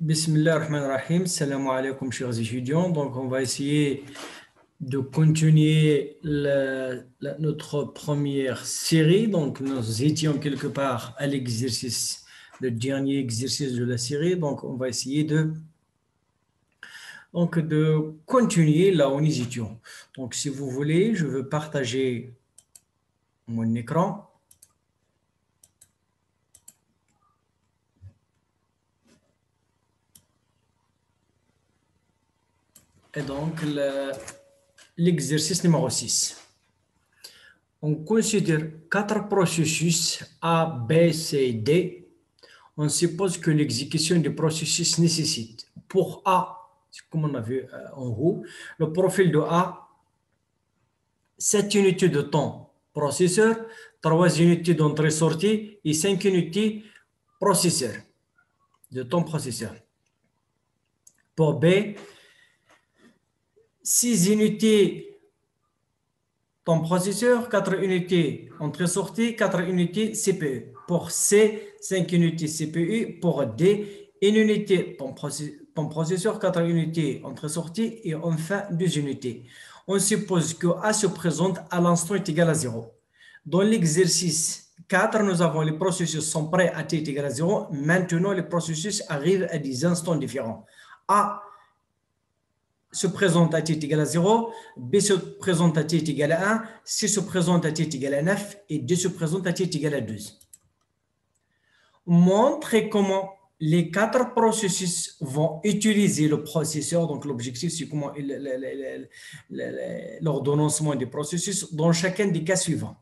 Bismillah ar-Rahman ar-Rahim, salam alaikum chers étudiants. Donc on va essayer de continuer notre première série. Donc nous étions quelque part à l'exercice, le dernier exercice de la série. Donc on va essayer de continuer là où nous étions. Donc si vous voulez, je veux partager mon écran. Et donc l'exercice numéro 6. On considère 4 processus A, B, C, D. On suppose que l'exécution du processus nécessite, pour A, comme on a vu en haut, le profil de A, 7 unités de temps processeur, 3 unités d'entrée-sortie et 5 unités processeur, de temps processeur. Pour B, 6 unités temps processeur, 4 unités entrée-sortie, 4 unités CPU. Pour C, 5 unités CPU. Pour D, 1 unité temps processeur, 4 unités entrée-sortie et enfin 2 unités. On suppose que A se présente à l'instant est égal à 0. Dans l'exercice 4, nous avons les processus sont prêts à t est égal à 0. Maintenant, les processus arrivent à des instants différents. A se présente à t est égal à 0, B se présente à t est égal à 1, C se présente à t est égal à 9 et D se présente à t est égal à 12. Montrez comment les 4 processus vont utiliser le processeur. Donc l'objectif, c'est comment l'ordonnancement des processus dans chacun des cas suivants.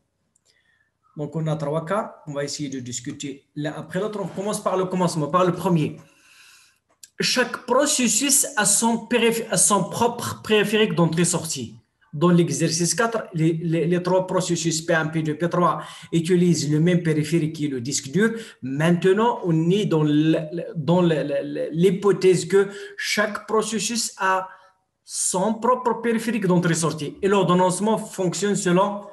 Donc on a 3 cas, on va essayer de discuter l'un après l'autre. On commence par le commencement, par le premier. Chaque processus a son propre périphérique d'entrée-sortie. Dans l'exercice 4, les 3 processus P1, P2, P3 utilisent le même périphérique qui est le disque dur. Maintenant, on est dans l'hypothèse que chaque processus a son propre périphérique d'entrée-sortie. Et l'ordonnancement fonctionne selon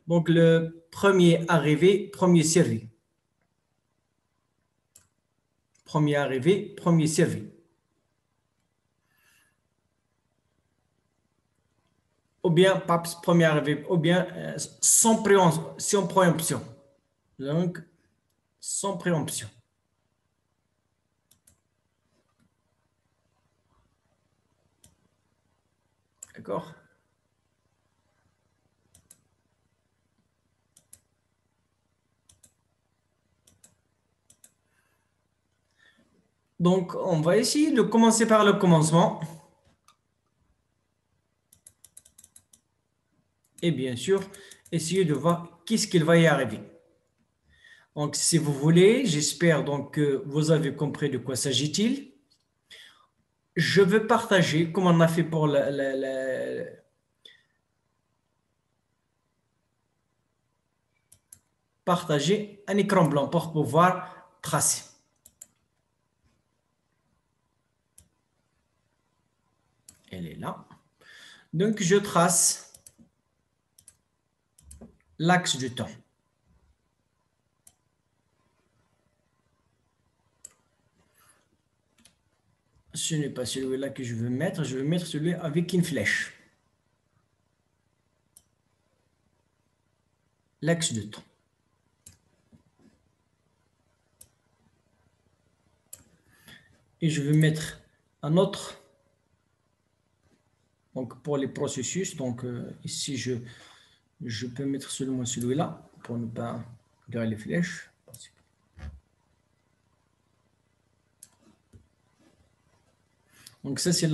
donc, le premier arrivé, premier servi. Premier arrivé, premier servi. Ou bien premier arrivé, ou bien sans préemption. Donc, sans préemption. D'accord? Donc, on va essayer de commencer par le commencement. Et bien sûr, essayer de voir qu'est-ce qu'il va y arriver. Donc, si vous voulez, j'espère donc que vous avez compris de quoi s'agit-il. Je veux partager, comme on a fait pour partager un écran blanc pour pouvoir tracer. Elle est là. Donc, je trace l'axe du temps. Ce n'est pas celui-là que je veux mettre celui avec une flèche. L'axe de temps. Et je vais mettre un autre, donc pour les processus, donc ici je peux mettre seulement celui-là pour ne pas garder les flèches. Donc ça c'est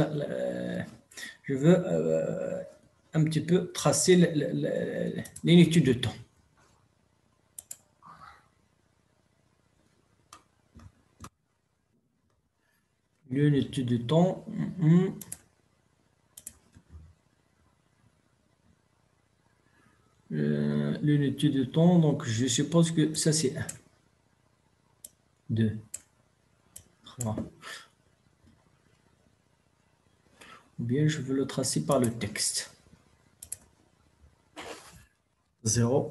je veux un petit peu tracer l'unité de temps. L'unité de temps. L'unité de temps, donc je suppose que ça c'est 1, 2, 3. Ou bien je veux le tracer par le texte. 0.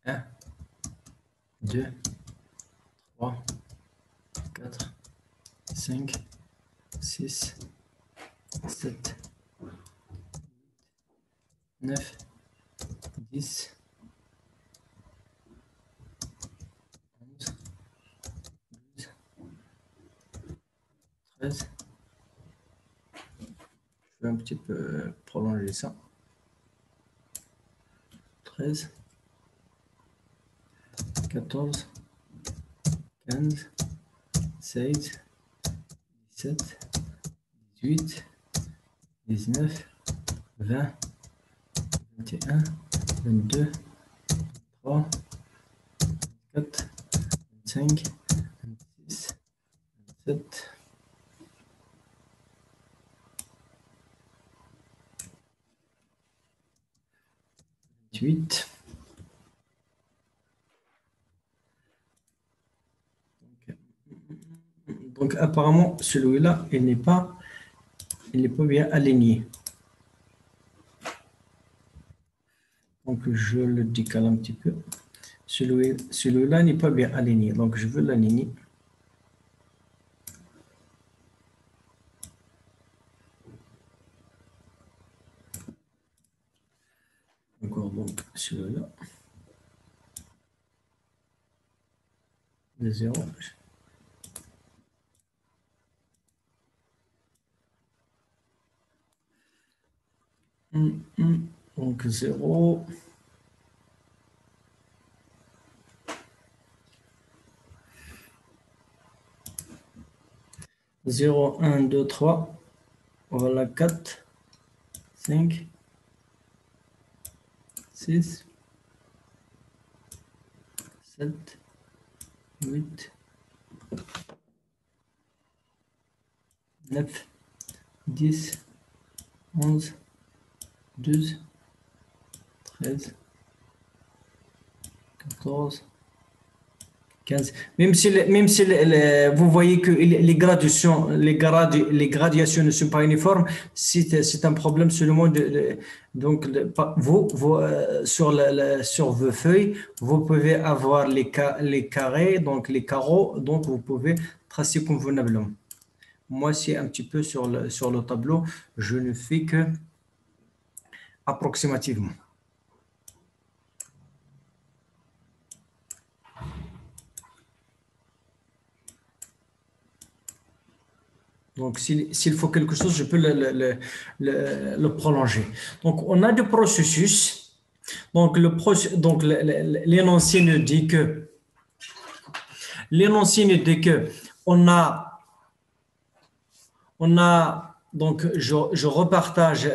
1. 2, 3, 4, 5, 6, 7, 9, 10, 11, 12, 13. Je vais un petit peu prolonger ça. 13, 14, 15, 16, 17, 18, 19, 20, 21, 22, 23, 24, 25, 26, 27, 28. Donc apparemment, celui-là, il n'est pas bien aligné. Donc je le décale un petit peu. Celui-là n'est pas bien aligné. Donc je veux l'aligner. Encore donc celui-là. De 0. Donc 0. 0, 1, 2, 3. Voilà 4, 5, 6, 7, 8, 9, 10, 11, 12, 13, 14, 15. Même si, vous voyez que les gradations ne sont pas uniformes, c'est un problème seulement donc sur vos feuilles, vous pouvez avoir les carrés, donc les carreaux, donc vous pouvez tracer convenablement. Moi, c'est un petit peu sur le tableau, je ne fais que approximativement. Donc, s'il faut quelque chose, je peux le prolonger. Donc, on a des processus. Donc, l'énoncé nous dit que on a donc je repartage.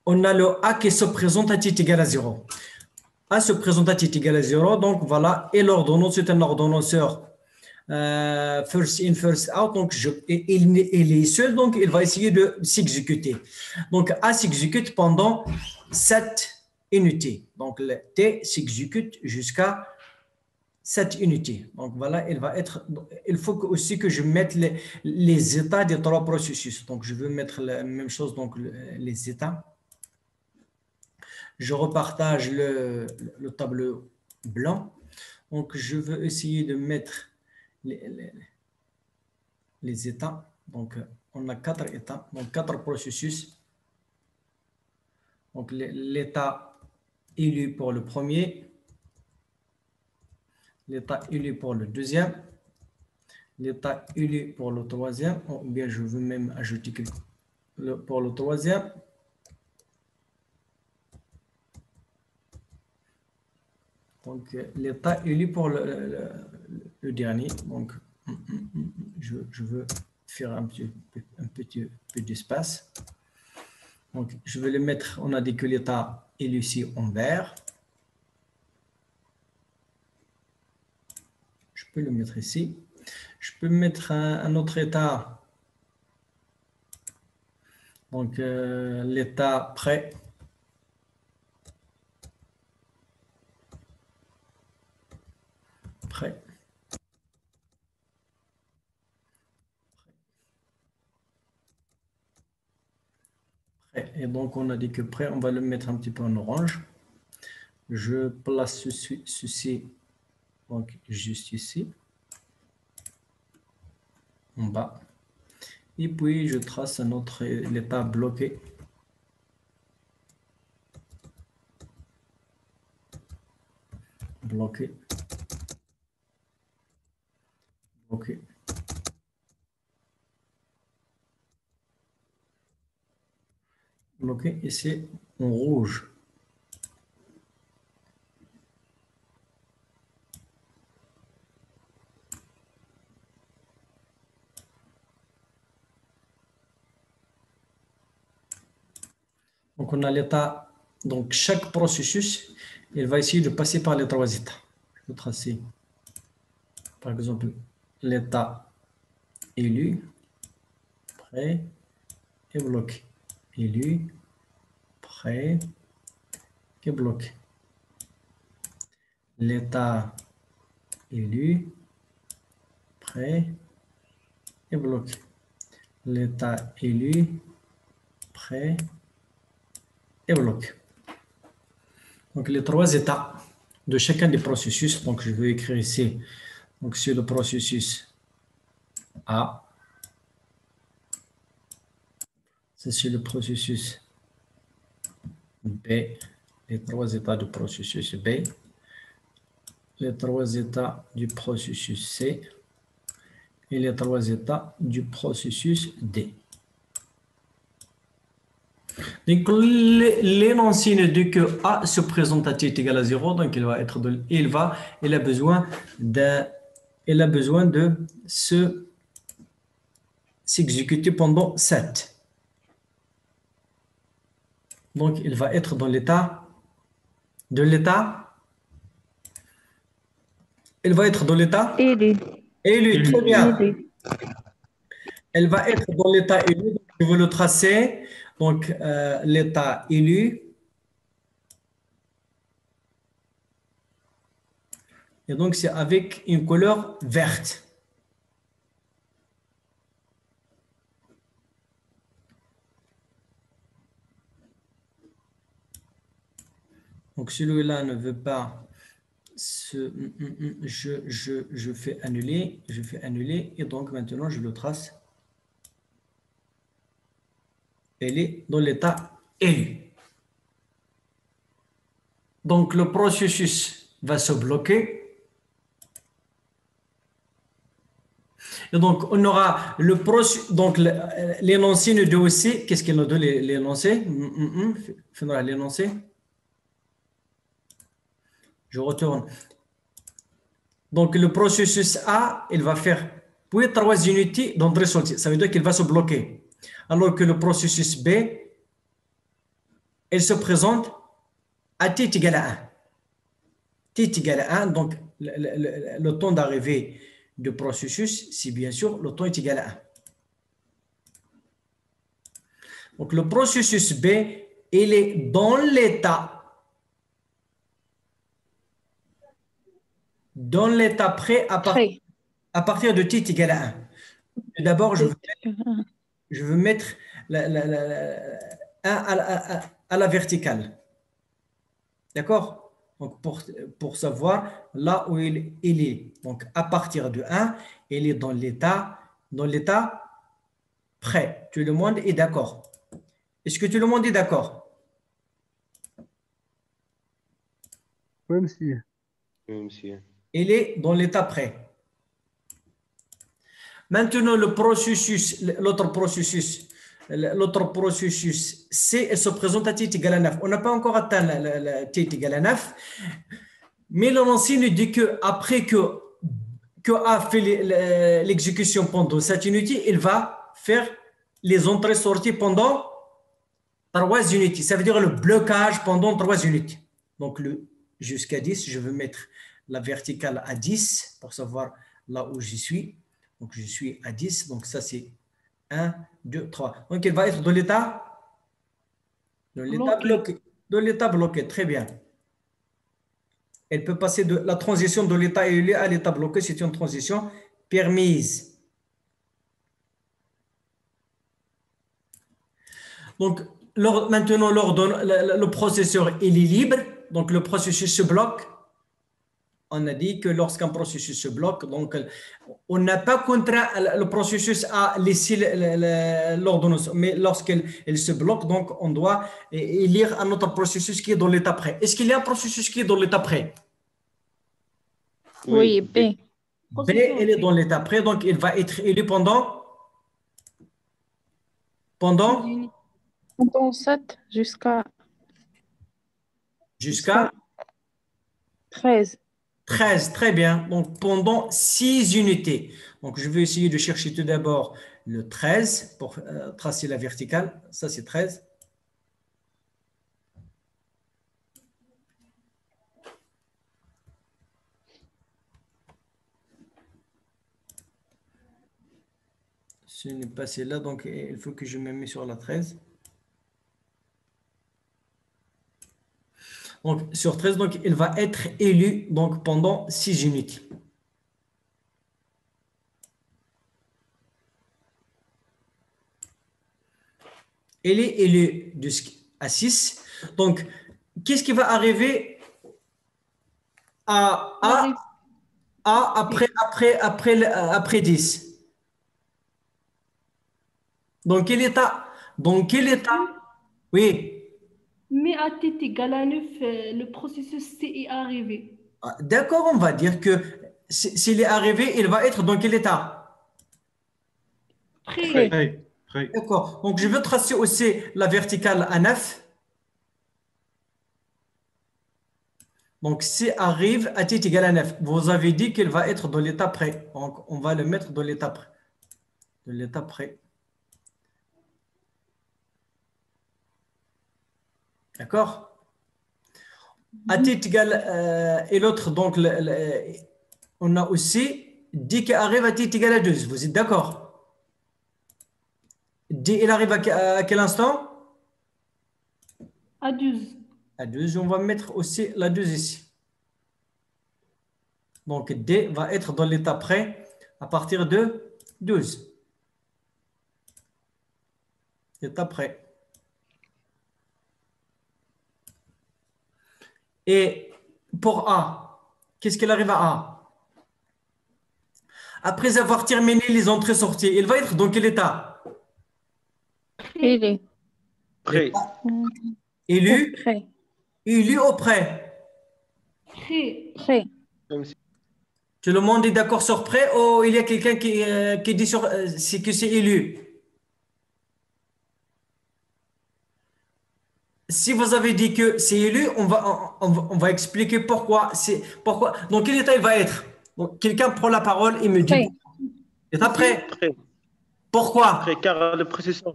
On a le A qui se présente à titre égal à 0. A se présente à titre égal à 0. Donc, voilà. Et l'ordonnance, c'est un ordonnanceur. First in, first out, donc il est seul, donc il va essayer de s'exécuter. Donc A s'exécute pendant 7 unités. Donc le T s'exécute jusqu'à 7 unités. Donc voilà, il faut aussi que je mette les états des 3 processus. Donc je veux mettre la même chose, donc les états. Je repartage le tableau blanc. Donc je veux essayer de mettre les états. Donc, on a 4 états, donc 4 processus. Donc, l'état élu pour le premier, l'état élu pour le deuxième, l'état élu pour le troisième, ou bien je veux même ajouter pour le troisième. Donc, l'état élu pour le dernier. Donc, je veux faire un petit peu d'espace. Donc, je vais le mettre, on a dit que l'état élu ici en vert. Je peux le mettre ici. Je peux mettre un autre état. Donc, l'état prêt. Prêt. Prêt. Et donc, on a dit que prêt, on va le mettre un petit peu en orange. Je place ceci donc juste ici, en bas. Et puis, je trace notre l'état bloqué. Bloqué. Bloqué. Bloqué. Et c'est en rouge. Donc, on a l'état. Donc, chaque processus, il va essayer de passer par les 3 états. Je vais tracer, par exemple, l'état élu, prêt et bloqué. Élu, prêt et bloqué. L'état élu, prêt et bloqué. L'état élu, prêt et bloqué. Donc, les 3 états de chacun des processus. Donc, je vais écrire ici. Donc, c'est le processus A. C'est le processus B. Les 3 états du processus B. Les 3 états du processus C. Et les 3 états du processus D. Donc, l'énoncé ne dit que A se présente à t est égal à 0, donc il va être il a besoin de s'exécuter pendant 7. Donc, il va être dans l'état il va être dans l'état élu. Élu, très bien. Élu. Elle va être dans l'état élu. Donc je vais le tracer. Donc, l'état élu. Et donc, c'est avec une couleur verte. Donc, celui-là ne veut pas je fais annuler. Je fais annuler. Et donc, maintenant, je le trace. Elle est dans l'état élu. Donc, le processus va se bloquer. Et donc, on aura le processus. Donc, l'énoncé nous dit aussi. Qu'est-ce qu'il nous dit l'énoncé? L'énoncé. Je retourne. Donc, le processus A, il va faire puis 3 unités d'entrée-sortie. Ça veut dire qu'il va se bloquer. Alors que le processus B, il se présente à t est égal à 1. T est égal à 1, donc le temps d'arrivée du processus, si bien sûr le temps est égal à 1. Donc, le processus B, il est dans l'état prêt à partir de t est égal à 1. D'abord, je veux mettre 1 à la verticale. D'accord? Donc, pour savoir là où il est. Donc, à partir de 1, il est dans l'état prêt. Tout le monde est d'accord? Est-ce que tout le monde est d'accord? Oui, monsieur. Oui, monsieur. Il est dans l'état prêt. Maintenant, l'autre processus C, elle se présente à t est égal à 9. On n'a pas encore atteint t est égal à 9, mais l'énoncé nous dit qu'après que A fait l'exécution pendant cette unité, il va faire les entrées-sorties pendant 3 unités. Ça veut dire le blocage pendant 3 unités. Donc, jusqu'à 10, je vais mettre la verticale à 10 pour savoir là où j'y suis. Donc, je suis à 10. Donc, ça, c'est 1, 2, 3. Donc, il va être dans l'état bloqué. Dans l'état bloqué, très bien. Elle peut passer de la transition de l'état élu à l'état bloqué. C'est une transition permise. Donc, maintenant, le processeur, il est libre. donc le processus se bloque, on a dit que lorsqu'un processus se bloque, donc on n'a pas contraint le processus à laisser l'ordonnance, mais lorsqu'elle se bloque, donc on doit lire un autre processus qui est dans l'état prêt. Est-ce qu'il y a un processus qui est dans l'état prêt? Oui, B. B, elle est dans l'état prêt, donc il va être élu pendant Pendant 7 jusqu'à 13. 13, très bien. Donc, pendant 6 unités. Donc, je vais essayer de chercher tout d'abord le 13 pour tracer la verticale. Ça, c'est 13. Ce n'est pas celle-là, donc il faut que je me mette sur la 13. Donc, sur 13, donc, il va être élu donc, pendant 6 unités. Il est élu à 6. Donc, qu'est-ce qui va arriver à après 10? Dans quel état? Dans quel état? Oui. Mais à t égale à 9, le processus C est arrivé. D'accord, on va dire que s'il est arrivé, il va être dans quel état? Prêt. D'accord. Donc, je veux tracer aussi la verticale à 9. Donc, C arrive à t égale à 9. Vous avez dit qu'il va être dans l'état prêt. Donc, on va le mettre dans l'état prêt. De l'état prêt. D'accord? À t égale et l'autre, donc, on a aussi D qui arrive à t égale à 12. Vous êtes d'accord? D, il arrive à quel instant? À 12. À 12, on va mettre aussi la 2 ici. Donc, D va être dans l'état prêt à partir de 12. État prêt. Et pour A, qu'est-ce qu'il arrive à A? Après avoir terminé les entrées-sorties, il va être dans quel état? Il est Prêt. Élu? prêt. Élu ou prêt? Prêt. Prêt. Comme si- Tout le monde est d'accord sur prêt ou il y a quelqu'un qui dit que c'est élu? Si vous avez dit que c'est élu, on va expliquer pourquoi. Pourquoi. Dans quel état il va être? Donc, quelqu'un prend la parole et me dit. Prêt. État prêt? Prêt. Pourquoi? Prêt, car le processeur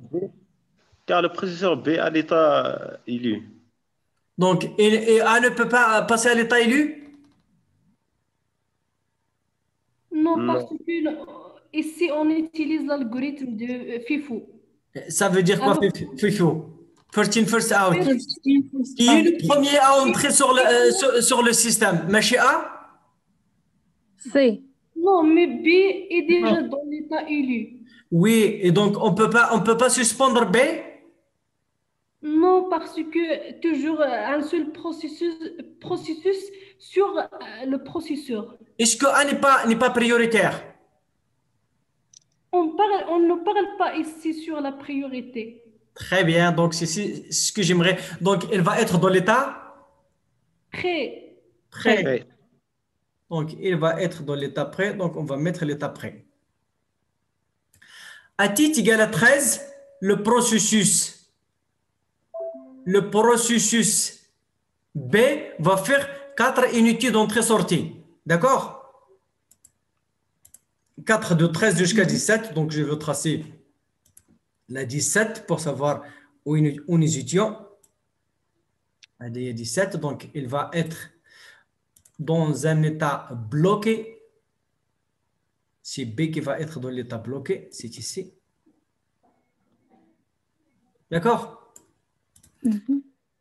B a l'état élu. Donc, et A ne peut pas passer à l'état élu? Non, parce que ici, on utilise l'algorithme de FIFO. Ça veut dire quoi, Alors- FIFO? First in, first out. First Qui est le premier à entrer sur le système? Machi A? C. Non, mais B est déjà dans l'état élu. Oui, et donc on peut pas suspendre B? Non, parce que toujours un seul processus sur le processeur. Est-ce que A n'est pas prioritaire? On ne parle pas ici sur la priorité. Très bien, donc c'est ce que j'aimerais. Donc, elle va être dans l'état Prêt. prêt. Prêt. Donc, il va être dans l'état prêt. Donc, on va mettre l'état prêt. À t égale à 13, le processus B va faire 4 unités d'entrée-sortie. D'accord? 4 de 13 jusqu'à 17. Donc, je vais tracer la 17 pour savoir où nous étions. À 17, donc il va être dans un état bloqué. C'est B qui va être dans l'état bloqué, c'est ici. D'accord?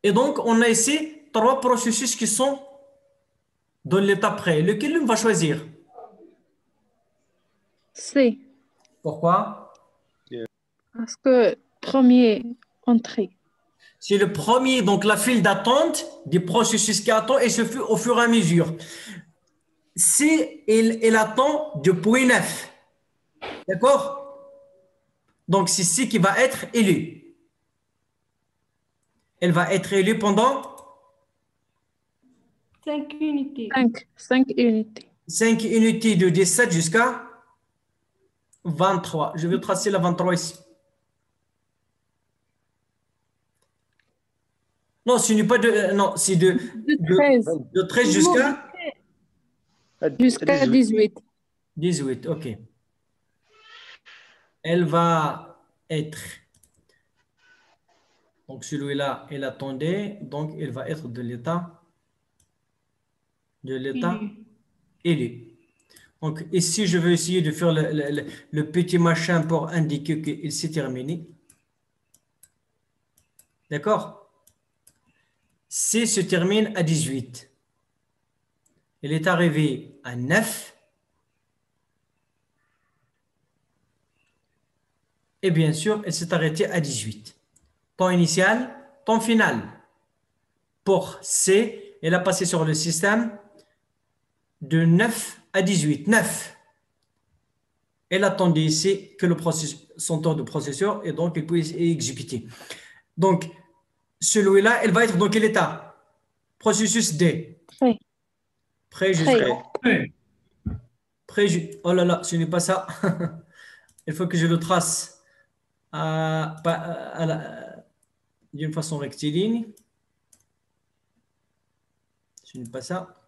Et donc, on a ici 3 processus qui sont dans l'état prêt. Lequel on va choisir? C. Pourquoi? Parce que premier entrée. C'est le premier, donc la file d'attente du processus qui attend et se fait au fur et à mesure. C, il attend du point 9. D'accord? Donc, c'est C qui va être élu. Elle va être élue pendant 5 unités. 5 unités. 5 unités de 17 jusqu'à 23. Je vais tracer la 23 ici. Non, ce n'est pas de... non, c'est De 13 de 13 jusqu'à jusqu'à 18. 18. OK. Elle va être... Donc, celui-là, il attendait. Donc, il va être de l'état élu. Donc, ici, je vais essayer de faire le petit machin pour indiquer qu'il s'est terminé. D'accord? C se termine à 18. Il est arrivé à 9. Et bien sûr, elle s'est arrêtée à 18. Temps initial, temps final. Pour C, elle a passé sur le système de 9 à 18. 9. Elle attendait ici que son temps de processeur et donc il peut exécuter. Donc, celui-là, elle va être dans quel état? Processus D. Prêt. Prêt jusqu'à... Oh là là, ce n'est pas ça. Il faut que je le trace d'une façon rectiligne. Ce n'est pas ça.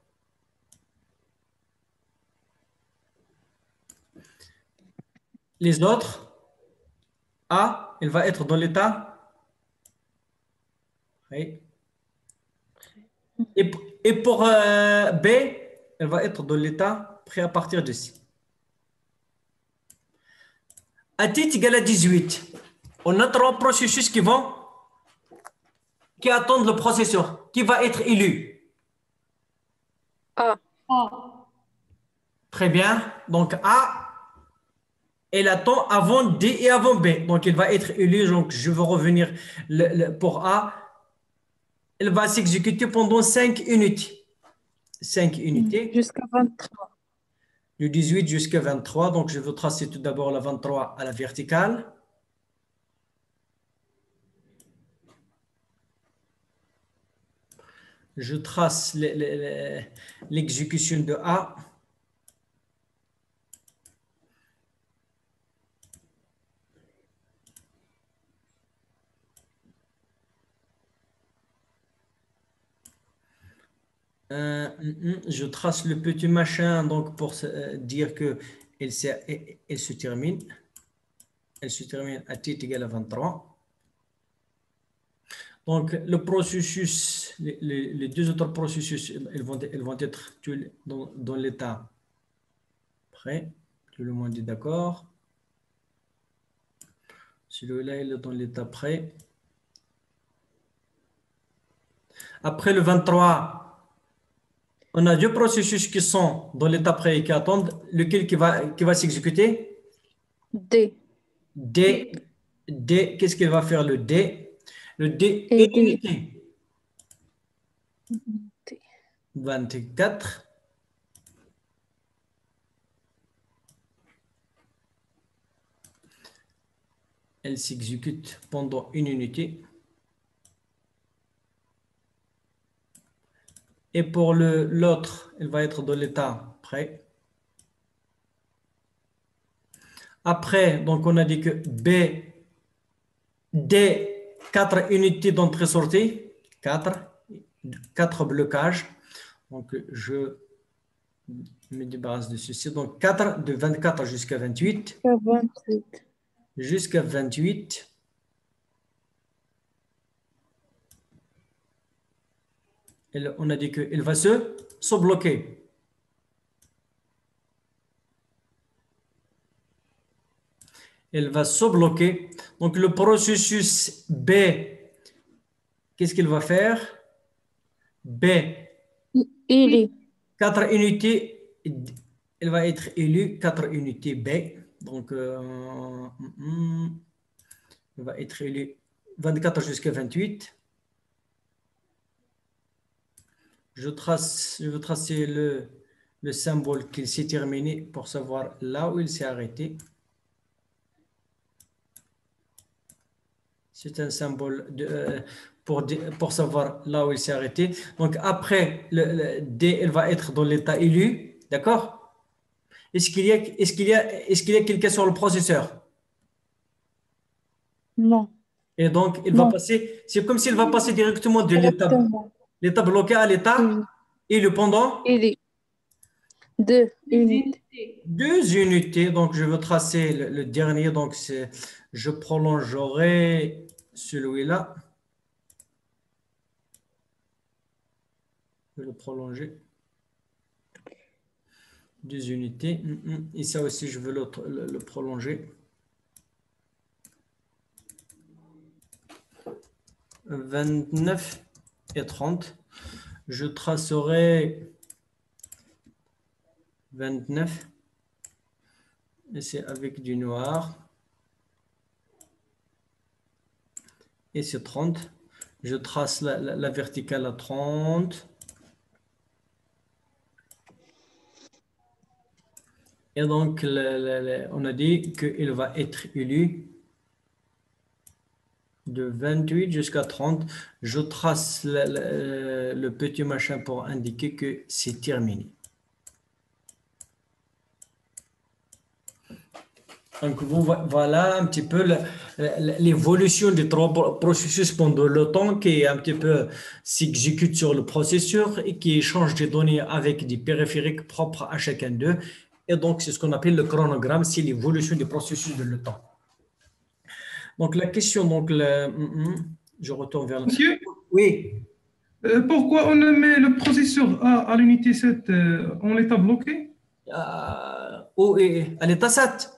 Les autres, A, elle va être dans l'état. Oui. Et pour B, elle va être dans l'état prêt à partir de ici. À t égale à 18, on a 3 processus qui attendent le processeur, qui va être élu. A. A. Très bien. Donc A, elle attend avant D et avant B. Donc il va être élu. Donc je vais revenir pour A. Elle va s'exécuter pendant 5 unités. 5 unités. Jusqu'à 23. De 18 jusqu'à 23. Donc je vais tracer tout d'abord la 23 à la verticale. Je trace l'exécution de A. Je trace le petit machin donc pour dire que elle se termine. Elle se termine à t égale à 23. Donc le processus, les deux autres processus, ils vont être dans l'état prêt. Tout le monde est d'accord. Celui-là, il est dans l'état prêt. Après le 23, on a deux processus qui sont dans l'état prêt et qui attendent. Lequel qui va s'exécuter? D. D. Qu'est-ce qu'il va faire le D? Le D Et est unité. 24. Elle s'exécute pendant une unité. Et pour l'autre, elle va être dans l'état prêt. Après, donc on a dit que B, D, 4 unités d'entrée-sortie, 4 blocages. Donc je me débarrasse de ceci. Donc 4, de 24 jusqu'à 28. Jusqu'à 28. On a dit qu'il va se bloquer. Elle va se bloquer. Donc, le processus B, qu'est-ce qu'il va faire? B, 4 unités, elle va être élue, 4 unités B. Donc, elle va être élue 24 jusqu'à 28. Je veux tracer le symbole qu'il s'est terminé pour savoir là où il s'est arrêté. C'est un symbole pour savoir là où il s'est arrêté. Donc, après, le D, il va être dans l'état élu. D'accord? Est-ce qu'il y a quelqu'un sur le processeur? Non. Et donc, il va Non. passer, c'est comme s'il va passer directement de Directement. l'état bloqué à l'état Oui. élu pendant Il est 2 unités. Unité. 2 unités. Donc, je veux tracer le dernier. Donc, je prolongerai celui-là. Je vais le prolonger. 2 unités. Et ça aussi, je veux le prolonger. 29 et 30. Je tracerai 29. Et c'est avec du noir. Et c'est 30. Je trace la verticale à 30. Et donc, on a dit qu'il va être élu de 28 jusqu'à 30. Je trace le petit machin pour indiquer que c'est terminé. Donc, voilà un petit peu l'évolution des trois processus pendant le temps qui un petit peu s'exécute sur le processeur et qui échange des données avec des périphériques propres à chacun d'eux. Et donc, c'est ce qu'on appelle le chronogramme, c'est l'évolution du processus de le temps. Donc, la question, donc, je retourne vers... Monsieur, Oui. pourquoi on met le processeur A à l'unité 7 en état bloqué? À l'état 7.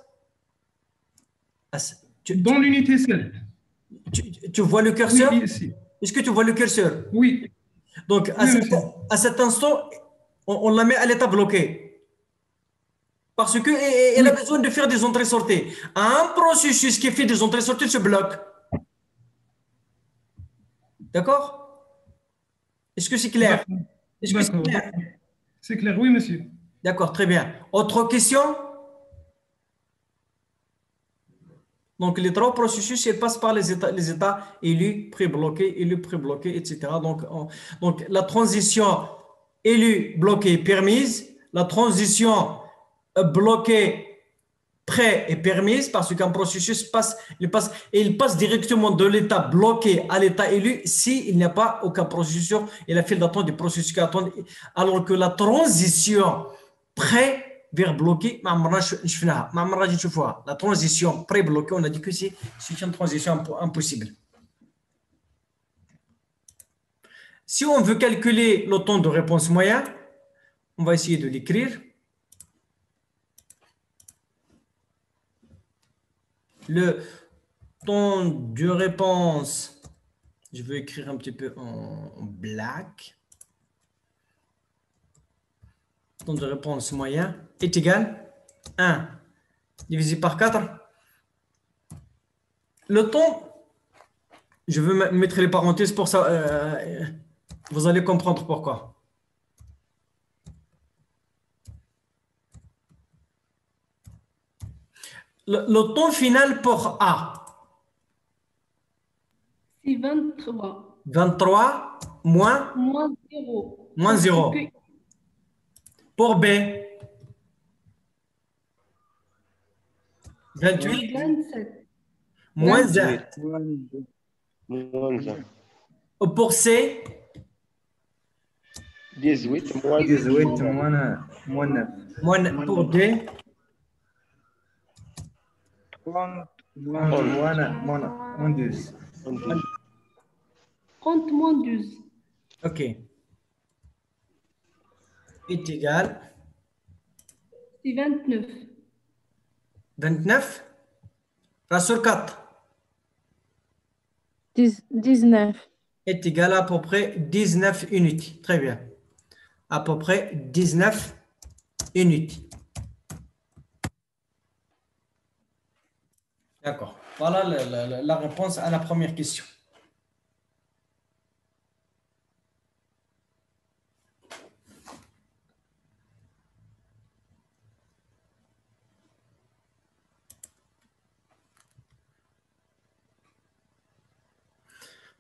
Dans l'unité 7. Tu vois le curseur? Oui, ici. Est-ce que tu vois le curseur? Oui. Donc, à cet instant, on la met à l'état bloqué. Parce qu'elle a besoin de faire des entrées-sorties. Un processus qui fait des entrées-sorties se bloque. D'accord? Est-ce que c'est clair? Est-ce que c'est clair? C'est clair, oui, monsieur. D'accord, très bien. Autre question? Donc, les trois processus, ils passent par les états élus, pré-bloqués, etc. Donc, la transition élu, bloqué, permise. La transition bloqué, prêt est permise parce qu'un processus passe directement de l'état bloqué à l'état élu s'il n'y a pas aucun processus et la file d'attente du processus qui attend. Alors que la transition prêt vers bloqué, la transition pré-bloqué, on a dit que c'est une transition impossible. Si on veut calculer le temps de réponse moyen, on va essayer de l'écrire. Le temps de réponse, je vais écrire un petit peu en black. Temps de réponse moyen est égal à 1 divisé par 4. Le temps, je vais mettre les parenthèses pour ça. Vous allez comprendre pourquoi. Le temps final pour A. C'est 23. 23 moins 0. Moins 0. Pour B. 28 27. moins 1. 28. Moins 1. Pour C. 18 moins 18 moins 9. Pour D. 30 moins 12. 30 moins 12. OK. Est égal. C'est 29. 29. Rassure 4. 19. Est égal à peu près 19 unités. Très bien. À peu près 19 unités. D'accord. Voilà la réponse à la première question.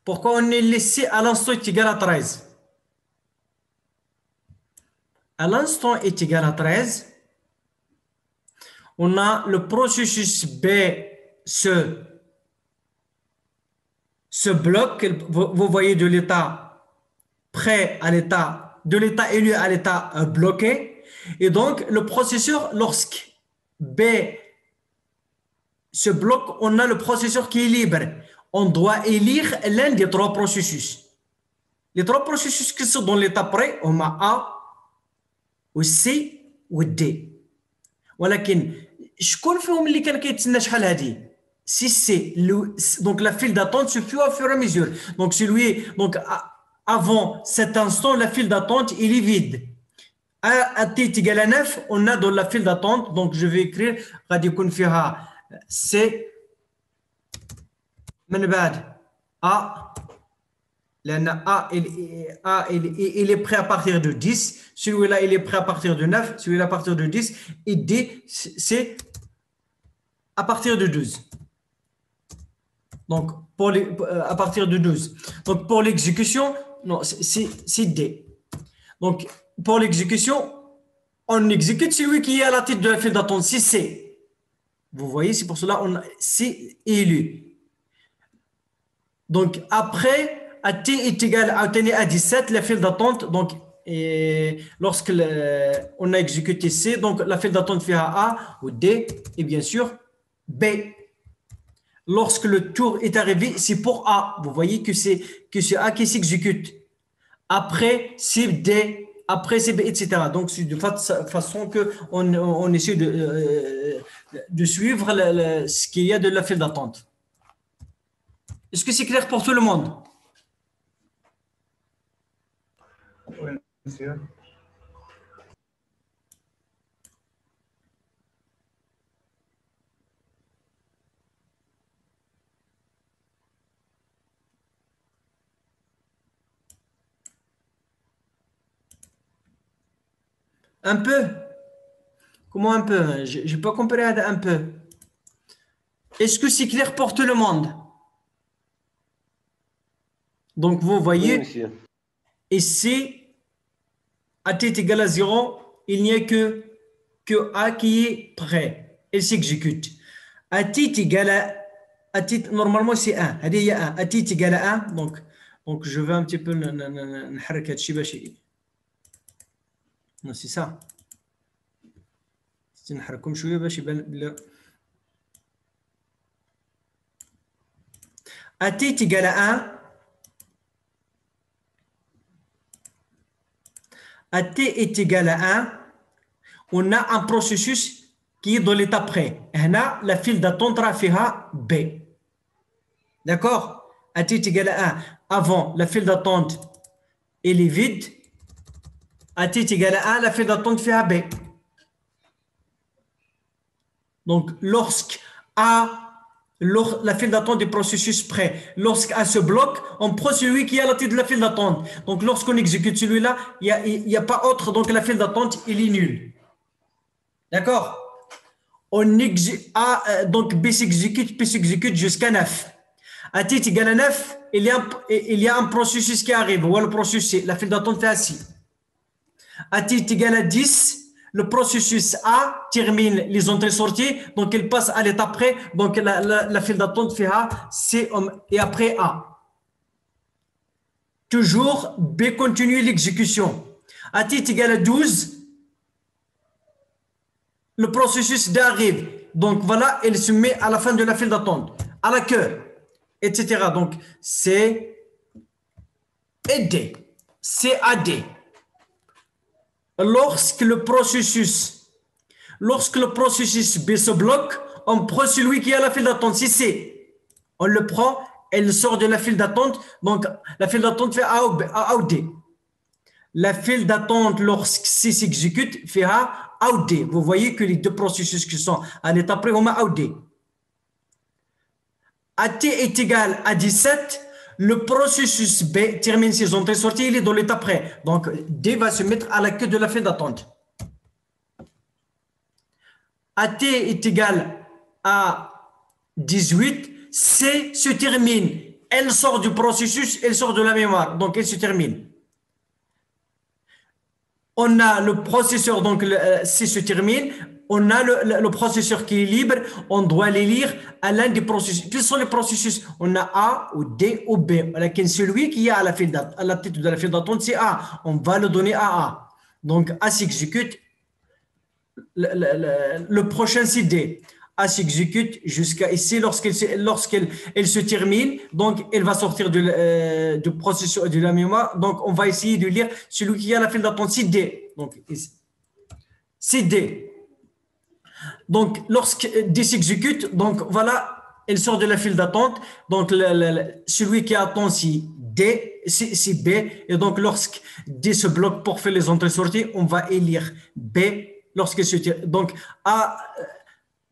Pourquoi on est laissé à l'instant est égal à 13? À l'instant est égal à 13, on a le processus B se bloque, vous voyez, de l'état prêt à l'état, de l'état élu à l'état bloqué. Et donc, le processeur, lorsque B se bloque, on a le processeur qui est libre. On doit élire l'un des trois processus. Les trois processus qui sont dans l'état prêt, on a A, ou C, ou D. ولكن شكون فيهم اللي كان كيتسنى شحال هذه؟ Si c'est donc la file d'attente se fait au fur et à mesure. Donc celui donc avant cet instant la file d'attente il est vide. À t égale à 9 on a dans la file d'attente donc je vais écrire غادي يكون فيها C من بعد A لأن A il est prêt à partir de 10, celui-là il est prêt à partir de 9, celui-là à partir de 10 et D c'est à partir de 12. Donc, à partir de 12. Donc, pour l'exécution, non, c'est D. Donc, pour l'exécution, on exécute celui qui est à la tête de la file d'attente, si C. Vous voyez, c'est pour cela on C élu. Donc, après, à T est égal à 17, la file d'attente, donc, lorsque on a exécuté C, donc la file d'attente fait A ou D, et bien sûr, B. Lorsque le tour est arrivé, c'est pour A. Vous voyez que c'est A qui s'exécute. Après, c'est D. Après, c'est B, etc. Donc, c'est de façon qu'on essaie de suivre ce qu'il y a de la file d'attente. Est-ce que c'est clair pour tout le monde? Oui, monsieur. Un peu? Comment un peu? Je n'ai pas compris un peu. Est-ce que c'est clair pour tout le monde? Donc, vous voyez, oui, ici, à t est égal à 0, il n'y a que A qui est prêt. Il s'exécute. À t est égal à t, normalement, c'est 1. À t est égal à 1. Donc je vais un petit peu نحرك هادشي باش non, c'est ça. نحركهم شويه باش يبان بلا à t est égal à 1. À t est égal à 1, on a un processus qui est dans l'état prêt. Là, la file d'attente فيها B. D'accord? À t est égal à 1. Avant, la file d'attente elle est vide. À t est égal à 1, la file d'attente فيها B. Donc, lorsque la file d'attente du processus prêt, lorsque A se bloque, on prend celui qui est à la tête de la file d'attente. Donc, lorsqu'on exécute celui-là, il n'y a pas autre, donc la file d'attente, il est nul. D'accord? Donc, B s'exécute jusqu'à 9. À t est égal à 9, il y a un processus qui arrive. Ou le processus, la file d'attente fait assis. À t est égal à 10, le processus A termine les entrées-sorties, donc il passe à l'étape près, donc la file d'attente fait A, C et après A. Toujours B continue l'exécution. À t est égal à 12, le processus D arrive. Donc voilà, il se met à la fin de la file d'attente, à la queue, etc. Donc C et D, C à D. Lorsque le processus B se bloque, on prend celui qui est à la file d'attente. Si c'est, on le prend, elle sort de la file d'attente. Donc, la file d'attente fait A ou D. La file d'attente, lorsque C s'exécute, fait A ou D. Vous voyez que les deux processus qui sont à l'état près, on a A ou D. AT est égal à 17. Le processus B termine ses entrées-sorties, il est dans l'état prêt. Donc, D va se mettre à la queue de la file d'attente. AT est égal à 18. C se termine. elle sort du processus, elle sort de la mémoire, donc elle se termine. On a le processeur, donc s'il se termine, on a le processeur qui est libre, on doit les lire à l'un des processus. Quels sont les processus? On a A ou D ou B. Celui qui est à la tête de la file d'attente, c'est A. On va le donner à A. Donc A s'exécute, le prochain c'est D. A s'exécute jusqu'à ici lorsqu'elle se termine, donc elle va sortir du processus de la mémoire. Donc on va essayer de lire celui qui est à la file d'attente, c'est D. Donc c'est D. Donc lorsque D s'exécute, donc voilà, elle sort de la file d'attente. Donc celui qui attend c'est D, c'est B. Et donc lorsque D se bloque pour faire les entrées-sorties, on va élire B lorsqu'elle se termine. Donc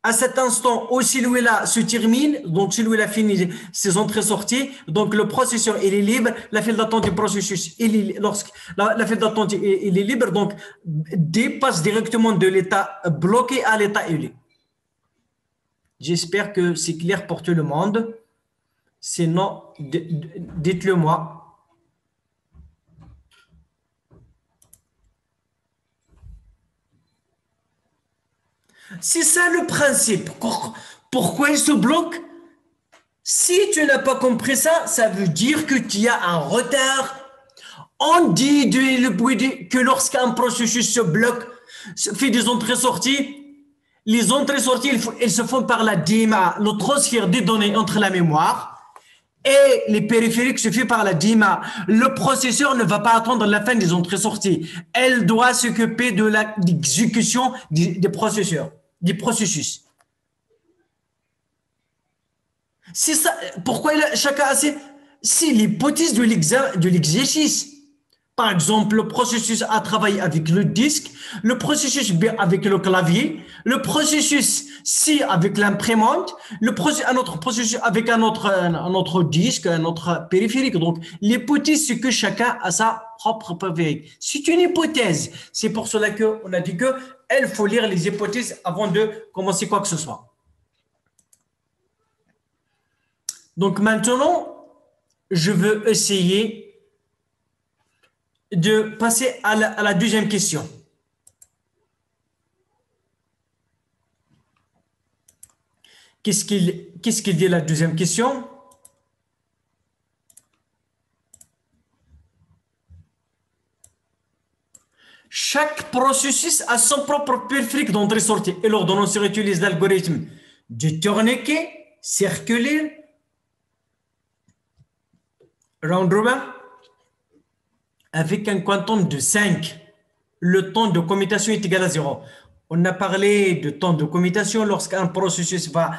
à cet instant où celui-là se termine, donc celui-là finit ses entrées-sorties, donc le processeur il est libre, la file d'attente du processus, lorsque la file d'attente il est libre, donc D passe directement de l'état bloqué à l'état élu. J'espère que c'est clair pour tout le monde. Sinon, dites-le moi. C'est ça le principe. Pourquoi il se bloque? Si tu n'as pas compris ça, ça veut dire que tu as un retard. On dit que lorsqu'un processus se bloque, fait des entrées-sorties, les entrées-sorties, elles se font par la DMA, le transfert des données entre la mémoire, et les périphériques se fait par la DMA. Le processeur ne va pas attendre la fin des entrées-sorties. Elle doit s'occuper de l'exécution des processus. C'est ça. Pourquoi chacun a c'est l'hypothèse de l'exercice. Par exemple, le processus A travaille avec le disque, le processus B avec le clavier, le processus C avec l'imprimante, un autre processus avec un autre disque, un autre périphérique. Donc, l'hypothèse, c'est que chacun a sa propre périphérique. C'est une hypothèse. C'est pour cela qu'on a dit qu'il faut lire les hypothèses avant de commencer quoi que ce soit. Donc, maintenant, je veux essayer de passer à la deuxième question. Qu'est-ce qu'il dit la deuxième question? Chaque processus a son propre périphérique d'entrée-sortie et l'ordonnanceur utilise l'algorithme du tourniquet circulaire round robin avec un quantum de 5. Le temps de commutation est égal à 0. On a parlé de temps de commutation lorsqu'un processus va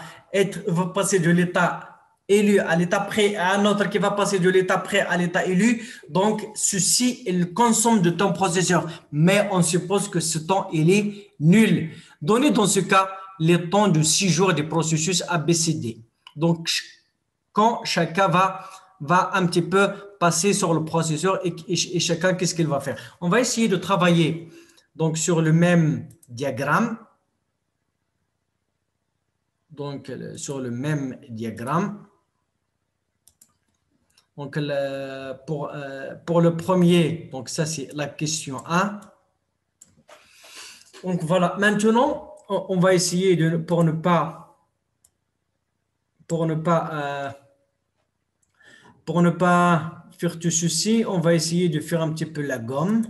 passer de l'état élu à l'état prêt à un autre qui va passer de l'état prêt à l'état élu. Donc, ceci, il consomme de temps processeur. Mais on suppose que ce temps, il est nul. Donnez dans ce cas les temps de 6 jours des processus ABCD. Donc, quand chacun va un petit peu passer sur le processeur et chacun, qu'est-ce qu'il va faire? On va essayer de travailler donc sur le même diagramme. Donc, sur le même diagramme. Donc, pour le premier, donc ça, c'est la question 1. Donc, voilà. Maintenant, on va essayer de, pour ne pas faire tout ceci, on va essayer de faire un petit peu la gomme.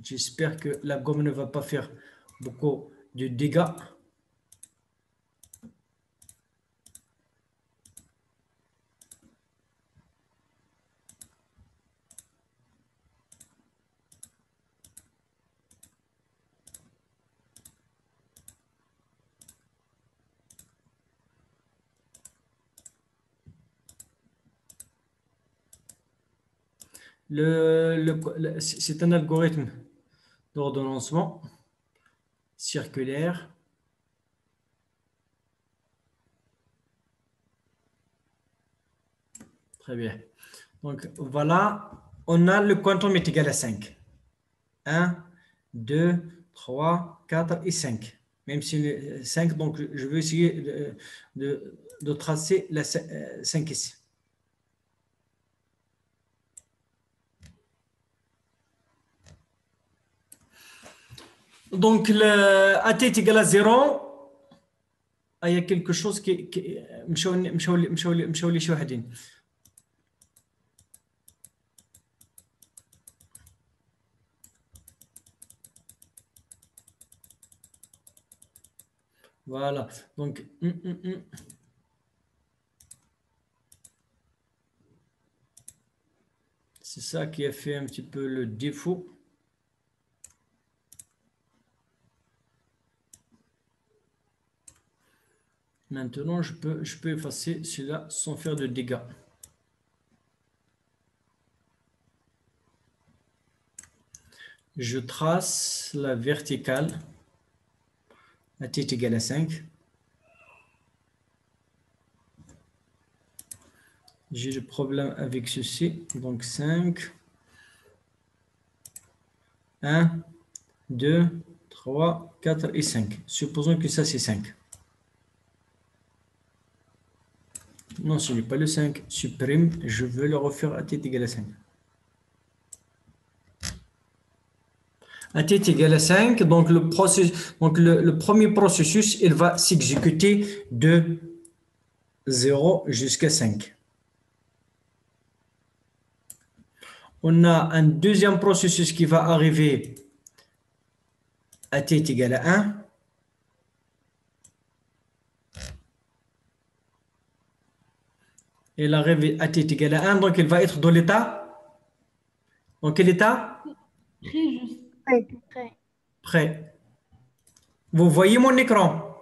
J'espère que la gomme ne va pas faire beaucoup de dégâts. C'est un algorithme d'ordonnancement circulaire. Très bien. Donc, voilà, on a le quantum est égal à 5. 1, 2, 3, 4 et 5. Même si c'est 5, donc je veux essayer de tracer la 5 ici. Donc, AT est égal à 0. Il y a quelque chose qui مشاولي شي وحدين. Voilà. Donc, c'est ça qui a fait un petit peu le défaut. Maintenant, je peux effacer celui-là sans faire de dégâts. Je trace la verticale. La t est égale à 5. J'ai le problème avec ceci. Donc 5. 1, 2, 3, 4 et 5. Supposons que ça, c'est 5. Non, ce n'est pas le 5. Supprime. Je veux le refaire à t est égal à 5. À t est égal à 5. Donc, le premier processus, il va s'exécuter de 0 jusqu'à 5. On a un deuxième processus qui va arriver à t est égal à 1. Il arrive à t est égal à 1, donc il va être dans l'état. Dans quel état? Très juste. Prêt. Prêt. Vous voyez mon écran?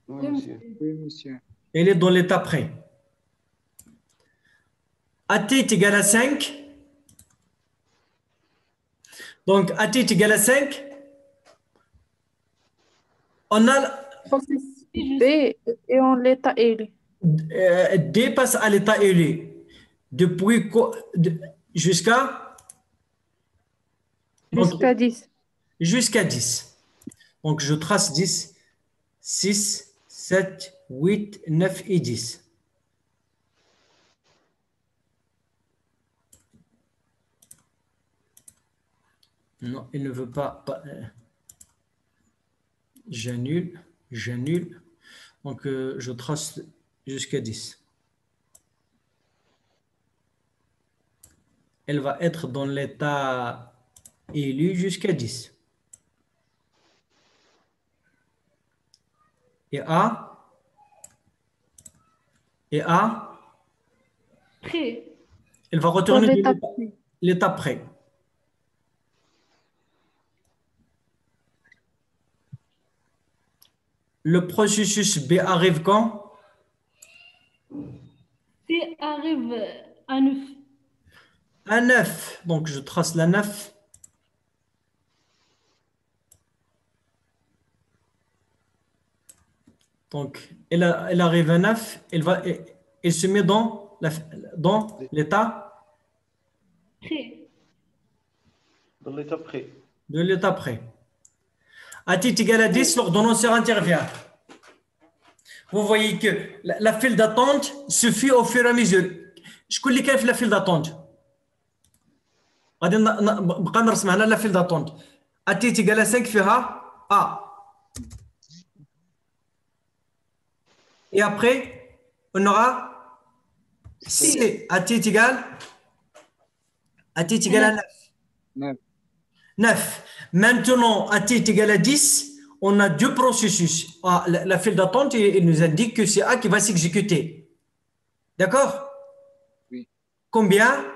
Oui, monsieur. Oui, monsieur. Il est dans l'état prêt. AT est égal à 5. Donc, AT est égal à 5. On a Processus B et en l'état élu. D passe à l'état élu. Depuis jusqu'à Jusqu'à 10. Jusqu'à 10. Donc, je trace 10, 6, 7, 8, 9 et 10. Non, il ne veut pas. J'annule. Donc, je trace jusqu'à 10. Elle va être dans l'état élu jusqu'à 10. Et A? Prêt. Elle va Dans retourner l'état de prêt. l'état prêt. Le processus B arrive quand? C arrive à 9. À 9. Donc, je trace la 9. Donc, elle arrive à 9. Elle se met dans l'état Prêt. Dans l'état prêt. de l'état prêt. À t est égal à 10, l'ordonnanceur intervient. Vous voyez que la file d'attente se fait au fur et à mesure. Je connais quelle la file d'attente. غادي نبقى نرسم هنا la file d'attente. À t est égal à 5 فيها A. Et après, on aura C. À t est égal à 9. 9. 9. Maintenant, à t est égal à 10, on a deux processus. La file d'attente, il nous indique que c'est A qui va s'exécuter. D'accord? Oui. Combien?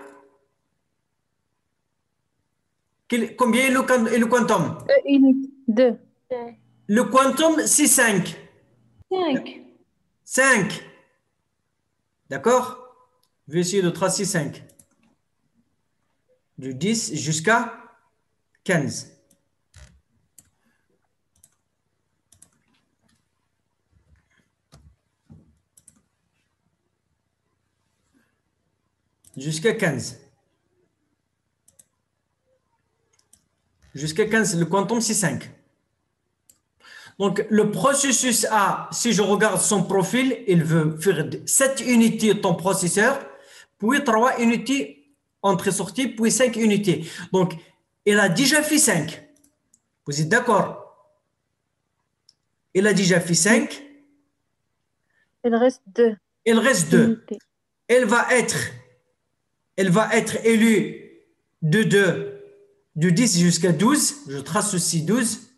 Combien est le quantum? Unité 2. Le quantum, c'est 5. 5. 5. D'accord? Je vais essayer de tracer 5. De 10 jusqu'à 15. Jusqu'à 15. Jusqu'à 15, le quantum, c'est 5. Donc, le processus A, si je regarde son profil, il veut faire 7 unités ton processeur, puis 3 unités entrée-sortie, puis 5 unités. Donc, il a déjà fait 5. Vous êtes d'accord? Il a déjà fait 5. Il reste 2 Il reste 2. unités. Elle va être élue de 10 jusqu'à 12. Je trace aussi 12.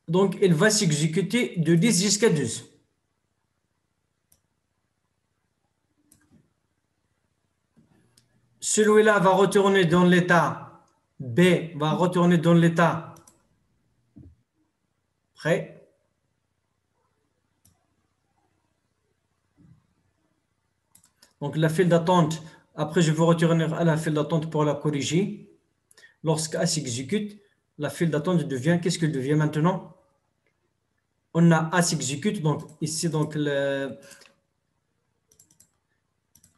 Donc, elle va s'exécuter de 10 jusqu'à 12. Celui-là va retourner dans l'état B, va retourner dans l'état prêt. Donc, la file d'attente, après je vais retourner à la file d'attente pour la corriger. Lorsqu'A s'exécute, la file d'attente devient, qu'est-ce qu'elle devient maintenant? On a A s'exécute, donc ici, donc le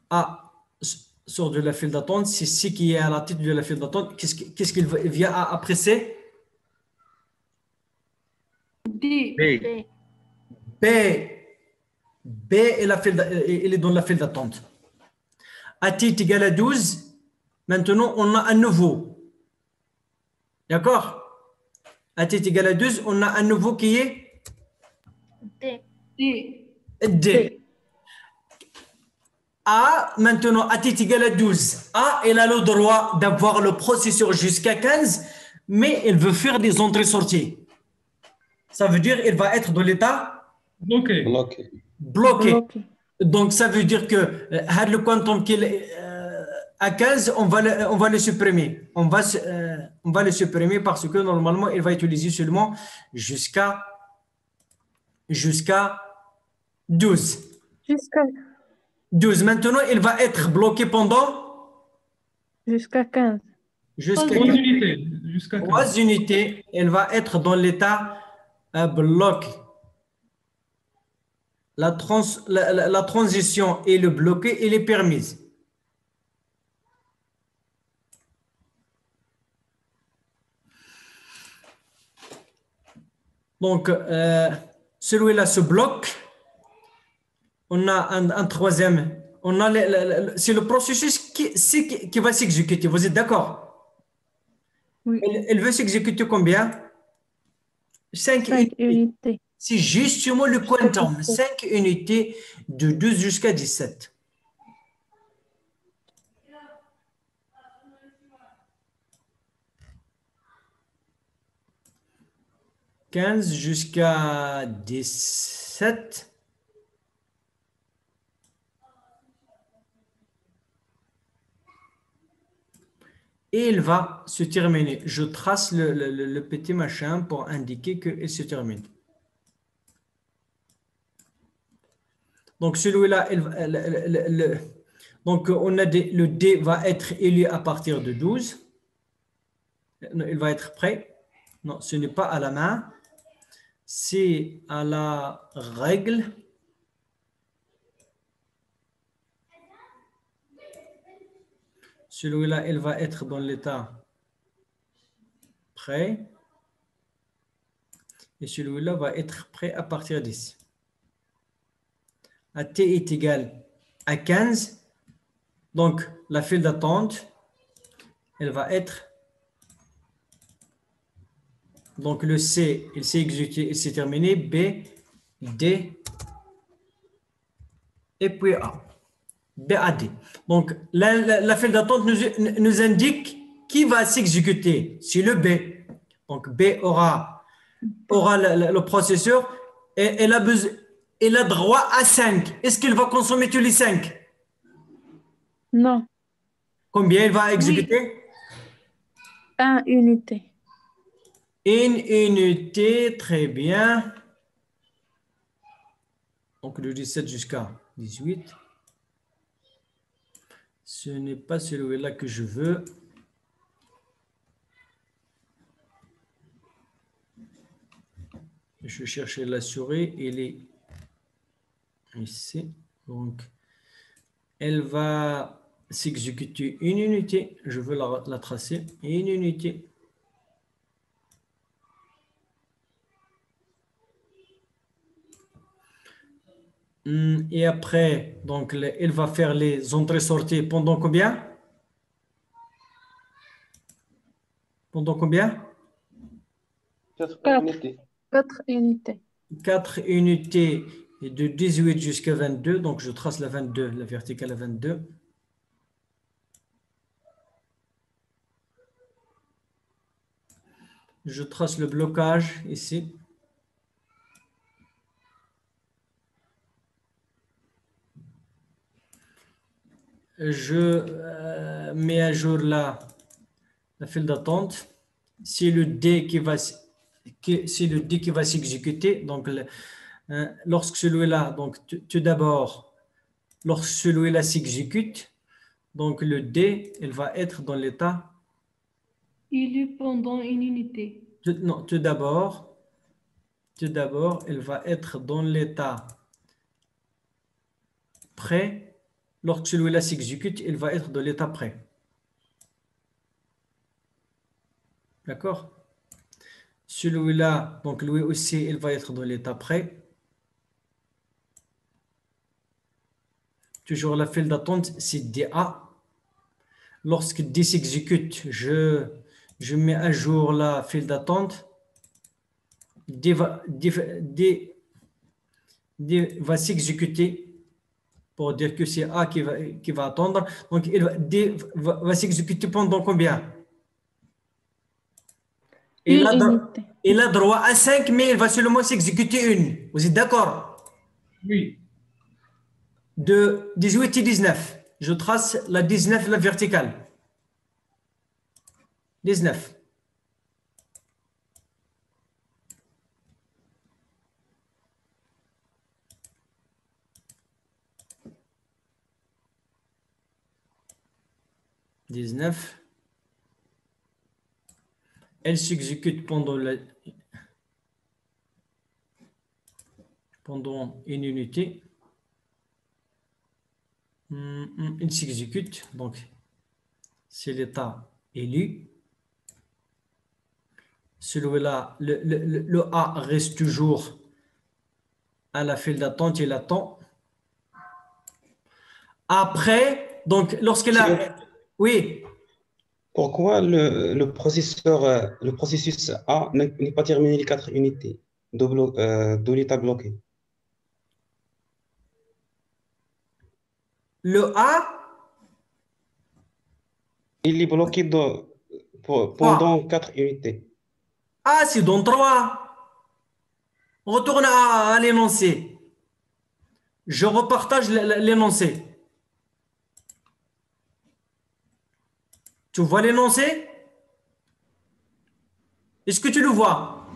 A sort de la file d'attente, c'est C qui est à la tête de la file d'attente. Qu'est-ce qu'il vient après C? D. B. B est, il est dans la file d'attente. A t est égal à 12. Maintenant, on a un nouveau. D'accord? A t est égal à 12. On a un nouveau qui est D. D. D. A, maintenant, A t est égal à 12. A, elle a le droit d'avoir le processeur jusqu'à 15, mais elle veut faire des entrées-sorties. Ça veut dire qu'elle va être dans l'état Bloqué. bloqué. Bloqué. Donc, ça veut dire que le quantum qu'il est à 15, on va le supprimer. On va le supprimer parce que normalement, il va utiliser seulement jusqu'à 12. Jusqu'à 12. Maintenant, il va être bloqué pendant jusqu'à 15. jusqu'à 3 unités. Jusqu'à 3 15. unités. Elle va être dans l'état bloqué. La transition et le bloqué, elle est permise. Donc, celui-là se bloque. On a un troisième. C'est le processus qui va s'exécuter. Vous êtes d'accord? Oui. Elle veut s'exécuter combien? 5 5 unités. unités. C'est justement le Jusqu'à quantum. 17. 5 unités de 12 jusqu'à 17. « 15 jusqu'à 17. » Et il va se terminer. Je trace le petit machin pour indiquer qu'il se termine. Donc celui-là, donc on a le D va être élu à partir de 12. Il va être prêt. Non, ce n'est pas à la main. C'est à la règle. Celui-là, il va être dans l'état prêt. Et celui-là va être prêt à partir d'ici. À T est égal à 15. Donc, la file d'attente, elle va être... Donc, le C, il s'est exécuté, il s'est terminé. B, D, et puis A. B, A, D. Donc, la file d'attente nous indique qui va s'exécuter. C'est le B. Donc, B aura le processeur et elle a droit à 5. Est-ce qu'il va consommer tous les 5? Non. Combien il va exécuter? 1 unité. Une unité, très bien. Donc, de 17 jusqu'à 18. Ce n'est pas celui-là que je veux. Je vais chercher la souris. Elle est ici. Donc, elle va s'exécuter une unité. Je veux la tracer. Une unité. Et après, donc, elle va faire les entrées-sorties pendant combien? Pendant combien? 4 Quatre. unités. 4 unités. 4 unités et de 18 jusqu'à 22. Donc, je trace la 22, la verticale à 22. Je trace le blocage ici. Je mets à jour la file d'attente. C'est le D qui va s'exécuter. Donc, lorsque celui-là, donc tout d'abord, lorsque celui-là s'exécute, donc le D, il va être dans l'état. Élu pendant une unité. Non, tout d'abord, il va être dans l'état prêt. Lorsque celui-là s'exécute, il va être dans l'état prêt. D'accord? Celui-là, donc lui aussi, il va être dans l'état prêt. Toujours la file d'attente, c'est DA. Lorsque D s'exécute, je mets à jour la file d'attente. D va s'exécuter pour dire que c'est A qui va attendre. Donc, D va s'exécuter pendant combien? Il a droit à 5, mais il va seulement s'exécuter une. Vous êtes d'accord? Oui. De 18 et 19. Je trace la 19, la verticale. 19. Elle s'exécute pendant une unité. Il s'exécute, donc c'est l'état élu. Celui-là, le A reste toujours à la file d'attente, il attend. Après, donc lorsqu'il a... Oui. Pourquoi le processus A n'est pas terminé les 4 unités de l'état bloqué? Le A, il est bloqué pendant 4 unités. Ah, c'est dans 3. On retourne à l'énoncé. Je repartage l'énoncé. Tu vois l'énoncé? Est-ce que tu le vois?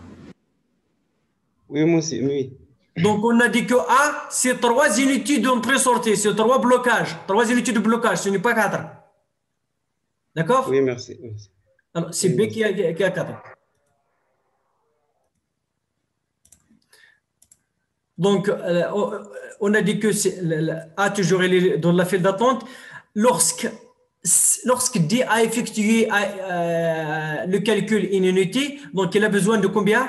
Oui, moi aussi, oui. Donc, on a dit que A, c'est 3 unités d'entrée-sortie, c'est 3 blocages, 3 unités de blocage, ce n'est pas 4. D'accord? Oui, merci. Alors, c'est B qui a 4. Donc, on a dit que A toujours dans la file d'attente. Lorsque D a effectué le calcul in unité, donc il a besoin de combien?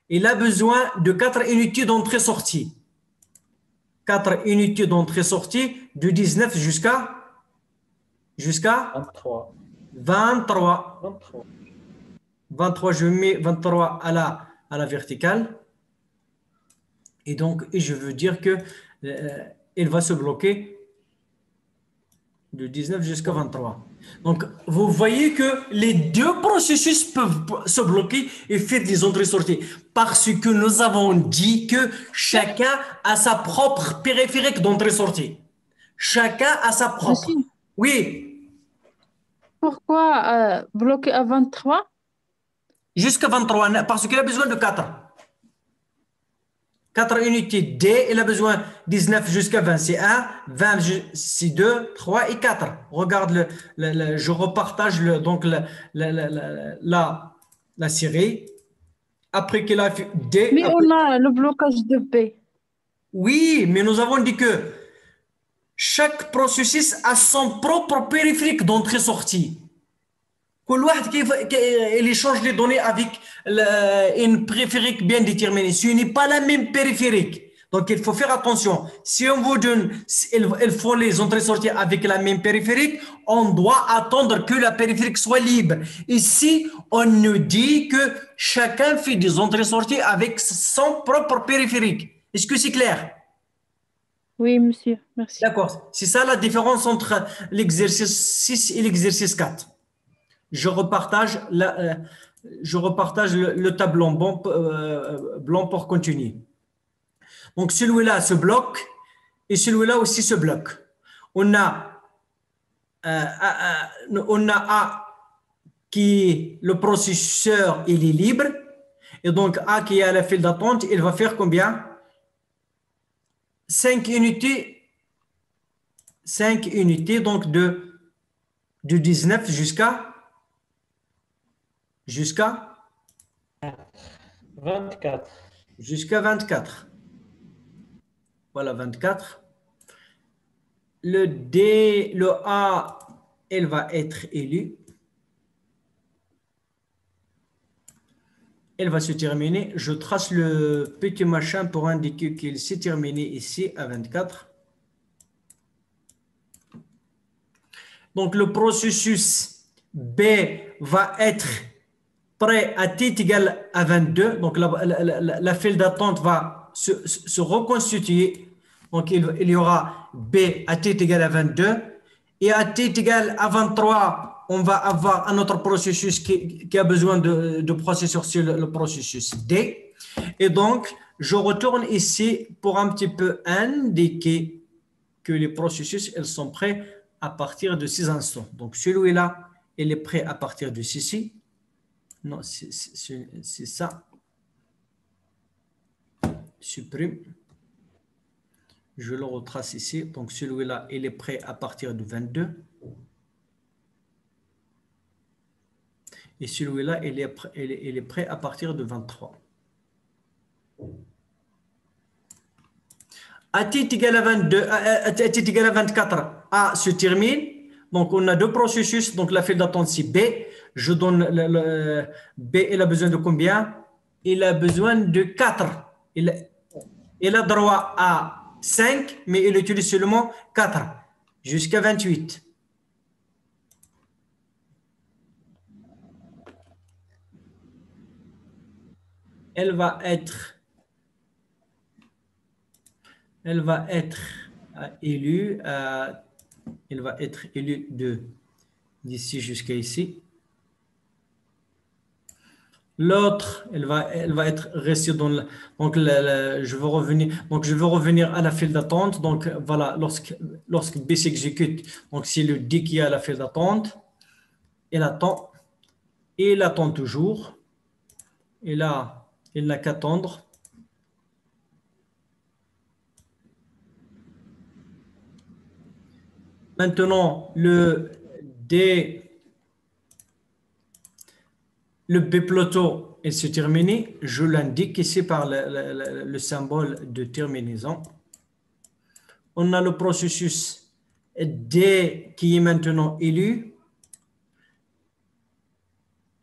Il a besoin de 4 unités d'entrée-sortie. 4 unités d'entrée-sortie de 19 jusqu'à 23. 23. 23, je mets 23 à la verticale. Et donc, je veux dire que il va se bloquer de 19 jusqu'à 23. Donc, vous voyez que les deux processus peuvent se bloquer et faire des entrées-sorties parce que nous avons dit que chacun a sa propre périphérique d'entrée-sortie. Chacun a sa propre. Rachid, Oui, pourquoi bloqué à 23? jusqu'à 23, parce qu'il a besoin de 4. 4 unités D, il a besoin 19 jusqu'à 20, c'est 1, 20 c'est 2, 3 et 4. Regarde, je repartage donc la série. Après qu'il a fait D. Mais on a le blocage de B. Oui, mais nous avons dit que chaque processus a son propre périphérique d'entrée-sortie. Il échange les données avec une périphérique bien déterminée. Ce n'est pas la même périphérique. Donc, il faut faire attention. Si on vous donne, il faut les entrées-sorties avec la même périphérique, on doit attendre que la périphérique soit libre. Ici, on nous dit que chacun fait des entrées-sorties avec son propre périphérique. Est-ce que c'est clair? Oui, monsieur. Merci. D'accord. C'est ça la différence entre l'exercice 6 et l'exercice 4. Je repartage le tableau blanc pour continuer. Donc, celui-là se bloque et celui-là aussi se bloque. On a A qui, le processeur, il est libre. Et donc, A qui est à la file d'attente, il va faire combien? 5 unités, donc de 19 jusqu'à 24. Jusqu'à 24. Voilà, 24. Le A, elle va être élue. Elle va se terminer. Je trace le petit machin pour indiquer qu'il s'est terminé ici à 24. Donc, le processus B va être prêt à t égale à 22. Donc, la file d'attente va se reconstituer. Donc, il y aura B à t égale à 22. Et à t égale à 23, on va avoir un autre processus qui a besoin de processeur sur le processus D. Et donc, je retourne ici pour un petit peu indiquer que les processus, elles sont prêts à partir de 6 instants. Donc, celui-là, il est prêt à partir de ceci. Non, c'est ça. Supprime. Je le retrace ici. Donc, celui-là, il est prêt à partir de 22. Et celui-là, il est prêt à partir de 23. À t égale à 22, à t égale à 24, A se termine. Donc, on a deux processus. Donc, la file d'attente, c'est B. Je donne B, il a besoin de combien? Il a besoin de 4. Il a droit à 5, mais il utilise seulement 4 jusqu'à 28. Elle va être élue. Elle va être élue d'ici jusqu'à ici. L'autre, elle va être restée dans le. Donc, je veux revenir à la file d'attente. Donc, voilà, lorsque B s'exécute, donc c'est le D qui est à la file d'attente. Il attend. Et il attend toujours. Et là, il n'a qu'à attendre. Maintenant, le B plateau est se terminé. Je l'indique ici par le symbole de terminaison. On a le processus D qui est maintenant élu.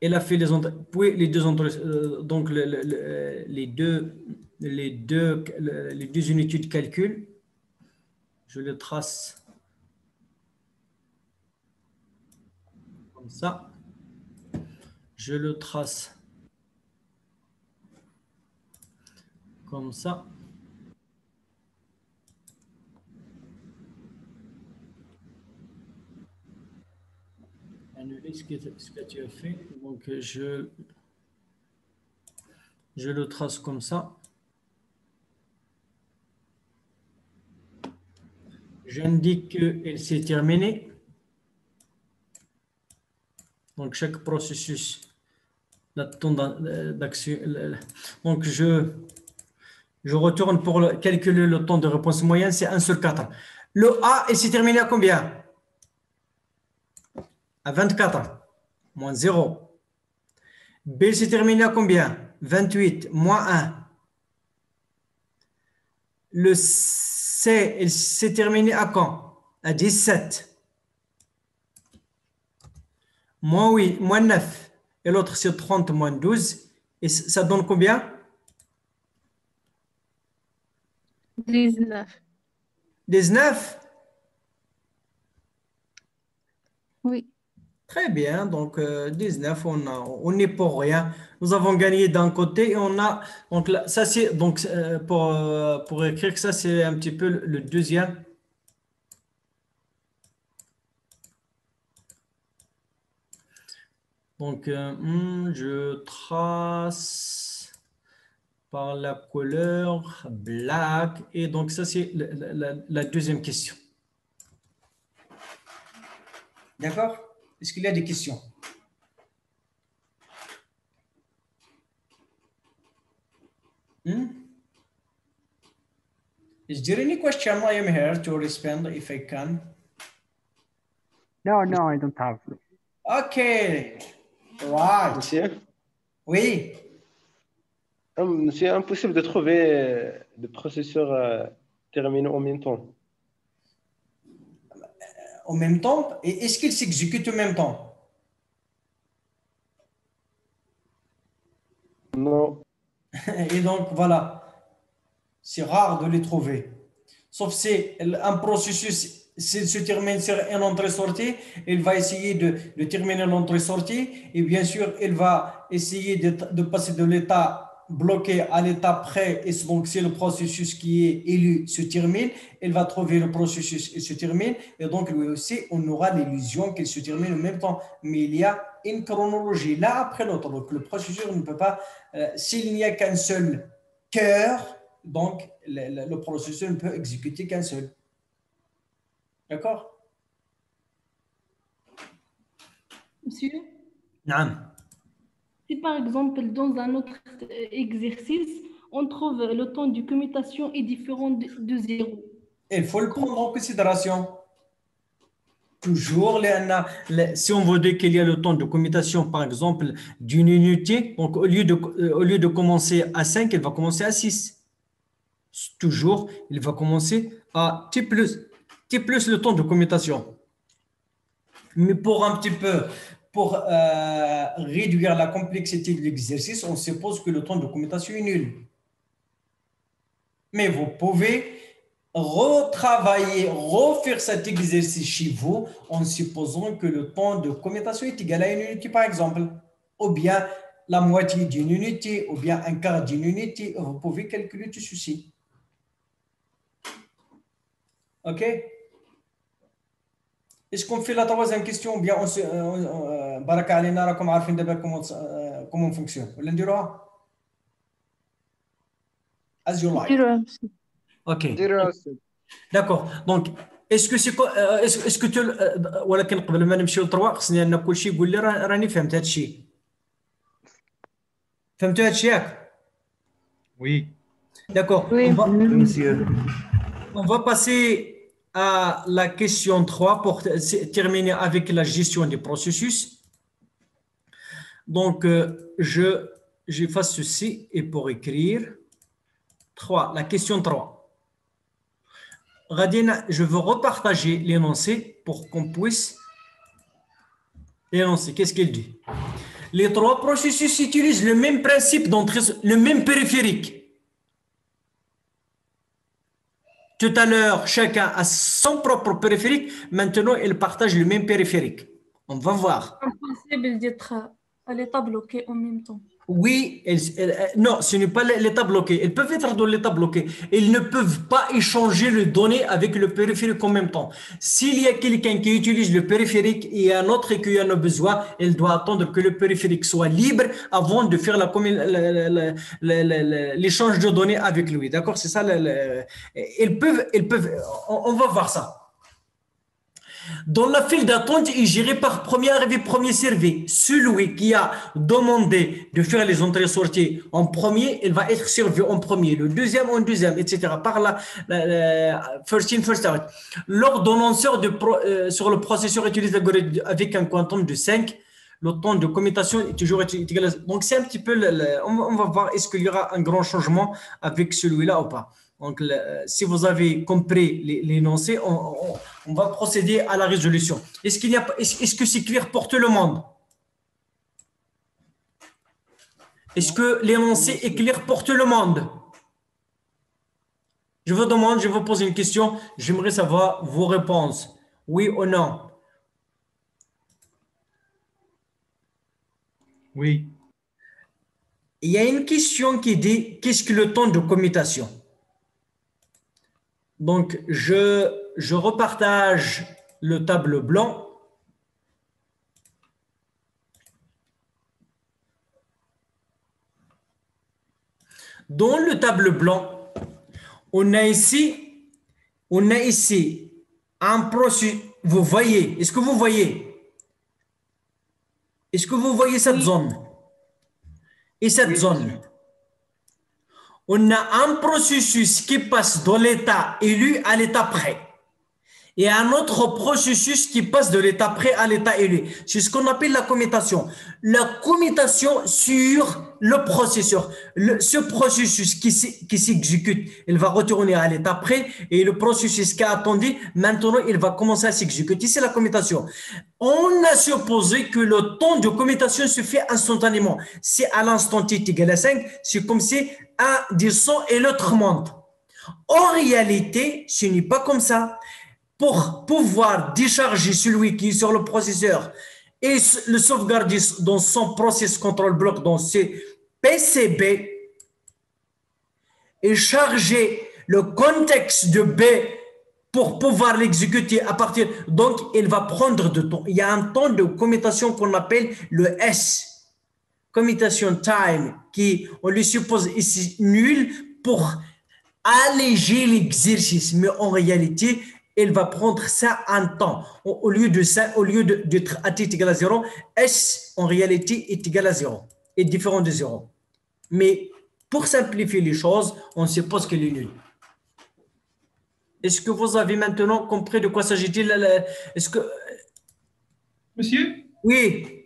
Il a fait puis les deux donc les deux unités de calcul. Je le trace comme ça. Je le trace comme ça. Annuler ce que tu as fait. Donc, je le trace comme ça. J'indique qu'il s'est terminé. Donc, chaque processus d'action. Donc, je retourne pour calculer le temps de réponse moyenne, c'est 1 sur 4. Le A, il s'est terminé à combien? À 24, moins 0. B s'est terminé à combien? 28, moins 1. Le C il s'est terminé à quand? À 17. Moins 8, moins 9. Et l'autre, c'est 30 moins 12. Et ça donne combien? 19. 19. Oui. Très bien. Donc, 19, on n'est pour rien. Nous avons gagné d'un côté et on a. Donc, là, ça, c'est. Donc, pour écrire que ça, c'est un petit peu le deuxième. Donc, je trace par la couleur black. Et donc, ça, c'est la deuxième question. D'accord? Est-ce qu'il y a des questions? Is there any question? I am here to respond if I can. No, I don't have. Okay. Right. Monsieur, Oui. c'est impossible de trouver le processeur terminé en même temps. En même temps, et est-ce qu'il s'exécute en même temps? Non. Et donc, voilà. C'est rare de les trouver. Sauf si un processus s'il se termine sur une entrée-sortie, il va essayer de terminer l'entrée-sortie et bien sûr, il va essayer de passer de l'état bloqué à l'état prêt. Et donc, si le processus qui est élu se termine, il va trouver le processus et se termine. Et donc, lui aussi, on aura l'illusion qu'il se termine en même temps. Mais il y a une chronologie l'un après l'autre. Donc, le processus ne peut pas, s'il n'y a qu'un seul cœur, donc le processus ne peut exécuter qu'un seul. D'accord? Monsieur, Non. si par exemple, dans un autre exercice, on trouve le temps de commutation est différent de 0. Il faut le prendre en considération. Toujours, si on veut dire qu'il y a le temps de commutation, par exemple, d'une unité, donc au lieu de commencer à 5, il va commencer à 6. Toujours, il va commencer à T plus le temps de commutation. Mais pour un petit peu, pour réduire la complexité de l'exercice, on suppose que le temps de commutation est nul. Mais vous pouvez retravailler, refaire cet exercice chez vous en supposant que le temps de commutation est égal à une unité, par exemple, ou bien la moitié d'une unité, ou bien un quart d'une unité. Vous pouvez calculer tout ceci. OK? Est-ce qu'on fait la troisième question ou bien on se baraka alina rakom عارفين d'abord comment on fonctionne ولا نديروها as you like. OK. D'accord. Donc est-ce que c'est est-ce que ولكن قبل ما نمشيو للتروا خصني انا كل شيء يقول لي راني فهمت هذا الشيء. فهمتوا هذا الشيء ياك؟ Oui. D'accord. Oui, monsieur. On va passer à la question 3 pour terminer avec la gestion des processus. Donc, j'efface ceci et pour écrire 3, la question 3. Radina, je veux repartager l'énoncé pour qu'on puisse l'énoncer. Qu'est-ce qu'il dit? Les 3 processus utilisent le même principe d'entrée, le même périphérique. Tout à l'heure, chacun a son propre périphérique. Maintenant, ils partagent le même périphérique. On va voir. Impossible d'être à l'état bloqué en même temps. Oui, non, ce n'est pas l'état bloqué. Ils peuvent être dans l'état bloqué. Ils ne peuvent pas échanger les données avec le périphérique en même temps. S'il y a quelqu'un qui utilise le périphérique et un autre qui en a besoin, il doit attendre que le périphérique soit libre avant de faire l'échange de données avec lui. D'accord? C'est ça. Ils peuvent, on va voir ça. Dans la file d'attente est géré par premier arrivé, premier servi. Celui qui a demandé de faire les entrées-sorties en premier, il va être servi en premier. Le deuxième en deuxième, etc. Par la first in, first out. L'ordonnanceur sur le processeur utilise l'algorithme avec un quantum de 5. Le temps de commutation est toujours égal. Donc, c'est un petit peu, on va voir est-ce qu'il y aura un grand changement avec celui-là ou pas. Donc, si vous avez compris l'énoncé, on va procéder à la résolution. Est-ce que c'est clair pour tout le monde? Est-ce que l'énoncé est clair pour tout le monde? Je vous demande, je vous pose une question. J'aimerais savoir vos réponses. Oui ou non? Oui. Il y a une question qui dit qu'est-ce que le temps de commutation? Donc, je repartage le tableau blanc. Dans le tableau blanc, on a ici un processus. Vous voyez, est-ce que vous voyez? Est-ce que vous voyez cette zone? Et cette zone? On a un processus qui passe de l'état élu à l'état prêt. Et un autre processus qui passe de l'état prêt à l'état élu. C'est ce qu'on appelle la commutation. La commutation sur le processeur. Ce processus qui s'exécute, il va retourner à l'état prêt et le processus qui a attendu, maintenant, il va commencer à s'exécuter. C'est la commutation. On a supposé que le temps de commutation se fait instantanément. C'est à l'instant t égal à 5, c'est comme si un descend et l'autre monte. En réalité, ce n'est pas comme ça. Pour pouvoir décharger celui qui est sur le processeur et le sauvegarder dans son process control block, dans ses PCB, et charger le contexte de B pour pouvoir l'exécuter à partir. Donc, il va prendre du temps. Il y a un temps de commutation qu'on appelle le S, commutation time, qui on lui suppose ici nul pour alléger l'exercice, mais en réalité, il va prendre ça un temps. Au lieu de ça, au lieu d'être à t égal à 0, S en réalité est égal à 0, est différent de 0. Mais pour simplifier les choses, on suppose qu'il est nul. Est-ce que vous avez maintenant compris de quoi s'agit-il? Est-ce que... Monsieur? Oui.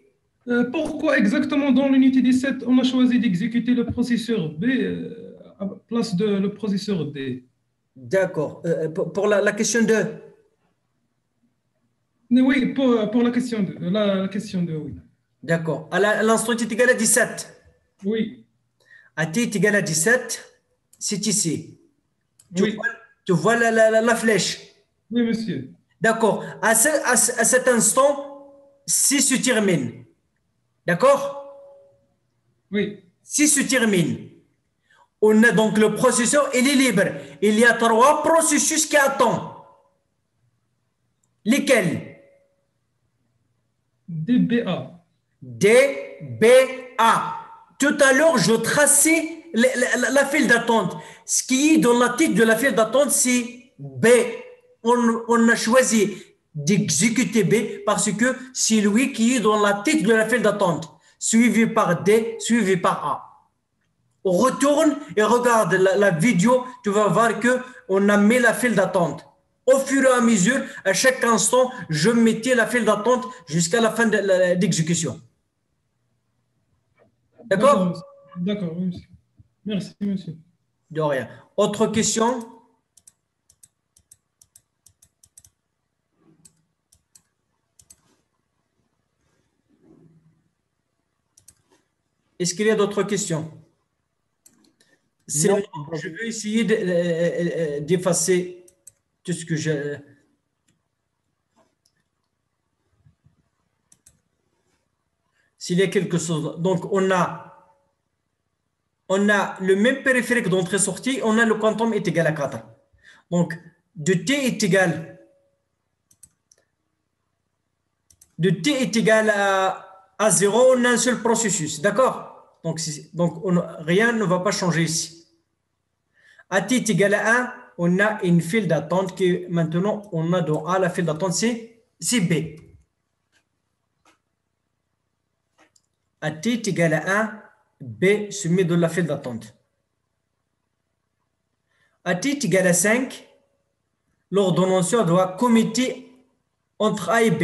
Pourquoi exactement dans l'unité 17, on a choisi d'exécuter le processeur B à place de le processeur D? D'accord. Pour la question 2. Oui, pour la question 2. La question 2, oui. D'accord. À l'instant t est égal à 17. Oui. À t est égal à 17, c'est ici. Oui. Tu vois la flèche? Oui, monsieur. D'accord. À cet instant, si se termine. D'accord? Oui. Si se termine. On a donc le processeur, il est libre. Il y a 3 processus qui attendent. Lesquels? DBA. DBA. Tout à l'heure, je traçais la file d'attente. Ce qui est dans la tête de la file d'attente, c'est B. On a choisi d'exécuter B parce que c'est lui qui est dans la tête de la file d'attente, suivi par D, suivi par A. On retourne et regarde la vidéo, tu vas voir qu'on a mis la file d'attente. Au fur et à mesure, à chaque instant, je mettais la file d'attente jusqu'à la fin d'exécution. D'accord? D'accord, oui, monsieur. Merci, monsieur. De rien. Autre question? Est-ce qu'il y a d'autres questions? Sinon, je vais essayer d'effacer tout ce que j'ai. S'il y a quelque chose. Donc, on a le même périphérique d'entrée-sortie, on a le quantum est égal à 4. Donc, de t est égal à 0, on a un seul processus. D'accord? Donc, rien ne va pas changer ici. À t est égal à 1, on a une file d'attente qui maintenant, on a dans A la file d'attente, c'est B. À t est égal à 1, B se met dans la file d'attente. À t est égal à 5, l'ordonnanceur doit commuter entre A et B.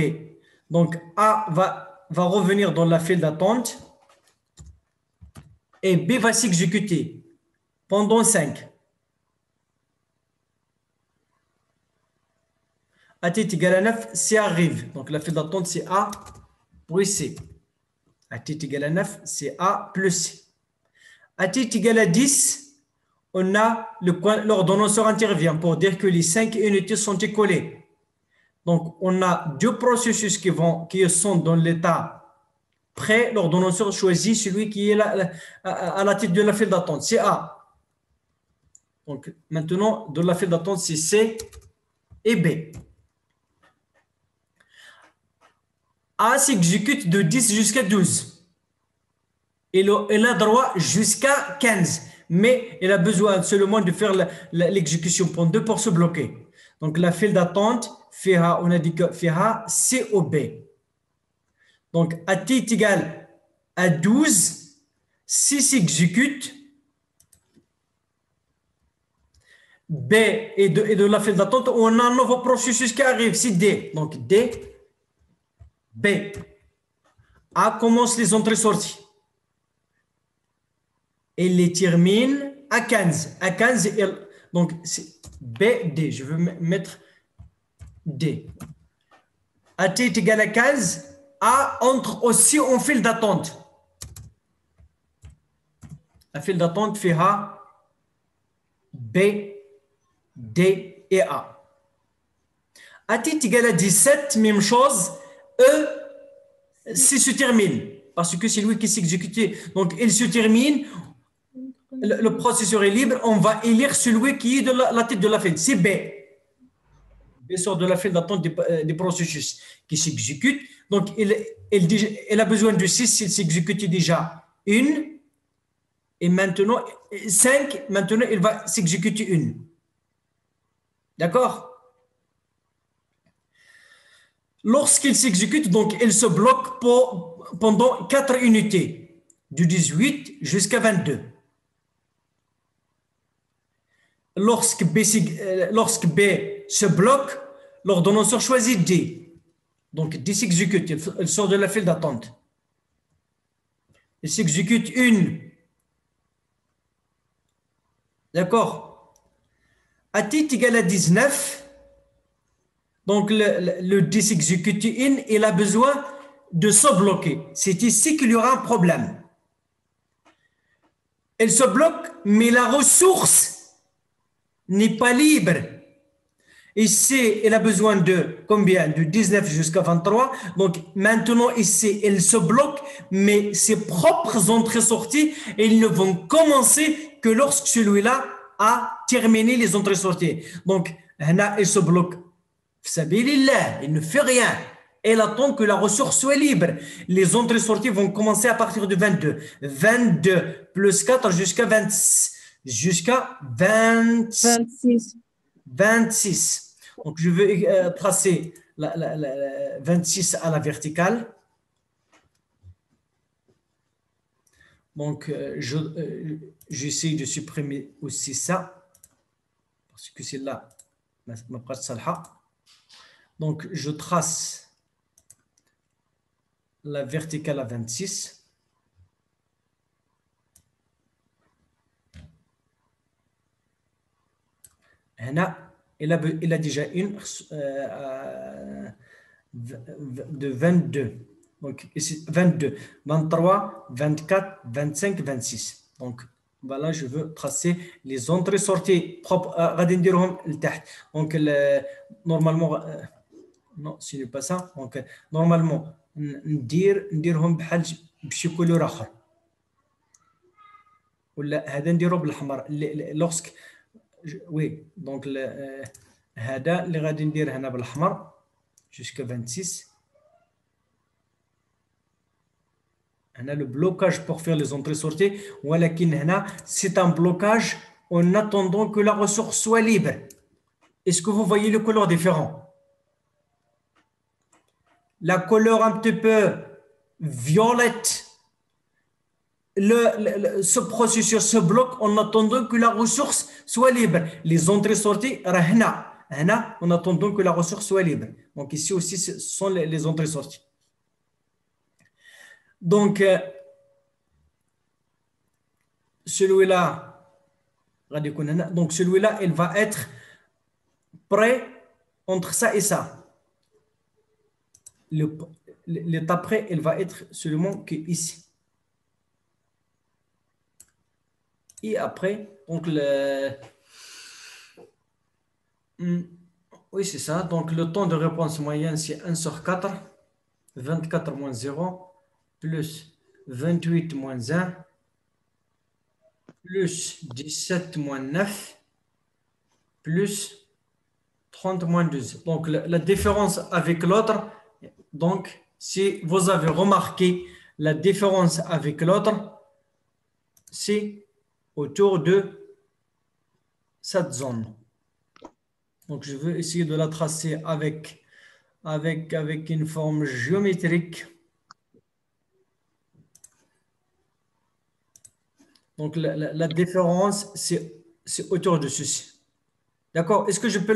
Donc, A va revenir dans la file d'attente et B va s'exécuter pendant 5. A t est égal à 9, C arrive. Donc la file d'attente, c'est A plus C. A t est égal à 9, c'est A plus C. A t est égal à 10, on a l'ordonnanceur intervient pour dire que les 5 unités sont écoulées. Donc on a deux processus qui sont dans l'état prêt. L'ordonnanceur choisit celui qui est à la tête de la file d'attente, c'est A. Donc maintenant, dans la file d'attente, c'est C et B. A s'exécute de 10 jusqu'à 12. Il a droit jusqu'à 15. Mais il a besoin seulement de faire l'exécution pour 2 pour se bloquer. Donc la file d'attente, on a dit que fera C ou B. Donc A t est égal à 12. Si s'exécute, B et de la file d'attente, on a un nouveau processus qui arrive, c'est D. Donc D. B. A commence les entrées-sorties. Et les termine à 15. À 15, donc c'est B, D. Je veux mettre D. A t est égal à 15. A entre aussi en file d'attente. La file d'attente fera B, D et A. A t est égal à 17, même chose. E, C se termine, parce que c'est lui qui s'exécute. Donc, il se termine, le processeur est libre, on va élire celui qui est de la tête de la file. C'est B. B sort de la file d'attente des processus qui s'exécutent. Donc, il a besoin de 6, il s'exécute déjà une. Et maintenant, 5, maintenant, il va s'exécuter une. D'accord? Lorsqu'il s'exécute, donc, il se bloque pendant 4 unités, du 18 jusqu'à 22. Lorsque B se bloque, l'ordonnanceur choisit D. Donc, D s'exécute, il sort de la file d'attente. Il s'exécute une. D'accord? A t est égal à 19. Donc, le D s'exécute une, il a besoin de se bloquer. C'est ici qu'il y aura un problème. Elle se bloque, mais la ressource n'est pas libre. Ici, elle a besoin de combien? De 19 jusqu'à 23. Donc, maintenant, ici, elle se bloque, mais ses propres entrées-sorties, elles ne vont commencer que lorsque celui-là a terminé les entrées-sorties. Donc, là, elle se bloque. Il ne fait rien. Elle attend que la ressource soit libre. Les entrées-sorties vont commencer à partir de 22. 22 plus 4 jusqu'à 26. Jusqu'à 26. 26. Donc, je vais tracer la 26 à la verticale. Donc, j'essaie de supprimer aussi ça. Parce que c'est là ma phrase salha. Donc, je trace la verticale à 26. Il a déjà une de 22. Donc, ici, 22, 23, 24, 25, 26. Donc, voilà, je veux tracer les entrées-sorties propres. Donc, normalement, non, ce n'est pas ça. Donc, normalement, نديرهم بشي كولور اخر ولا هذا نديرو بالاحمر لوغسك وي دونك هذا اللي غادي ندير هنا بالاحمر jusqu'à 26. هنا le blocage pour faire les entrées sorties ولكن هنا c'est un blocage en attendant que la ressource soit libre. Est-ce que vous voyez les couleurs différents? La couleur un petit peu violette, ce processus se bloque en attendant que la ressource soit libre. Les entrées-sorties, en attendant que la ressource soit libre. Donc ici aussi, ce sont les entrées-sorties. Donc, celui-là, il va être prêt entre ça et ça. L'étape après, elle va être seulement que ici. Et après, donc oui, c'est ça. Donc le temps de réponse moyenne, c'est 1 sur 4, 24 moins 0, plus 28 moins 1, plus 17 moins 9, plus 30 moins 12. Donc la différence avec l'autre, donc si vous avez remarqué la différence avec l'autre, c'est autour de cette zone. Donc je veux essayer de la tracer avec une forme géométrique. Donc la différence, c'est autour de ceci. D'accord? Est-ce que je peux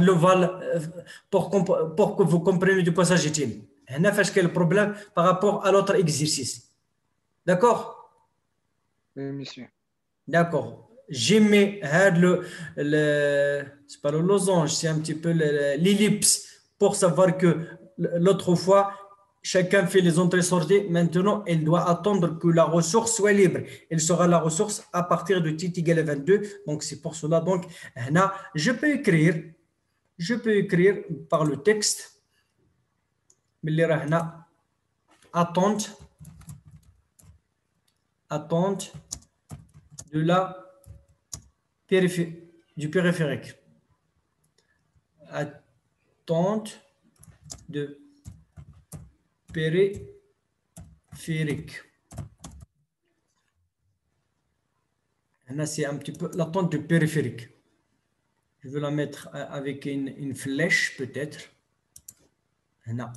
l'ovale pour que vous compreniez de quoi s'agit-il? Qu'est-ce que le problème par rapport à l'autre exercice? D'accord? Oui, monsieur. D'accord. J'ai mis c'est pas le losange, c'est un petit peu l'ellipse pour savoir que l'autre fois, chacun fait les entrées-sorties. Maintenant, il doit attendre que la ressource soit libre. Elle sera la ressource à partir de t égale à 22. Donc, c'est pour cela. Donc, je peux écrire par le texte. Attente de la du périphérique. Attente de périphérique. Là, c'est un petit peu l'attente du périphérique. Je vais la mettre avec une flèche, peut-être. Là.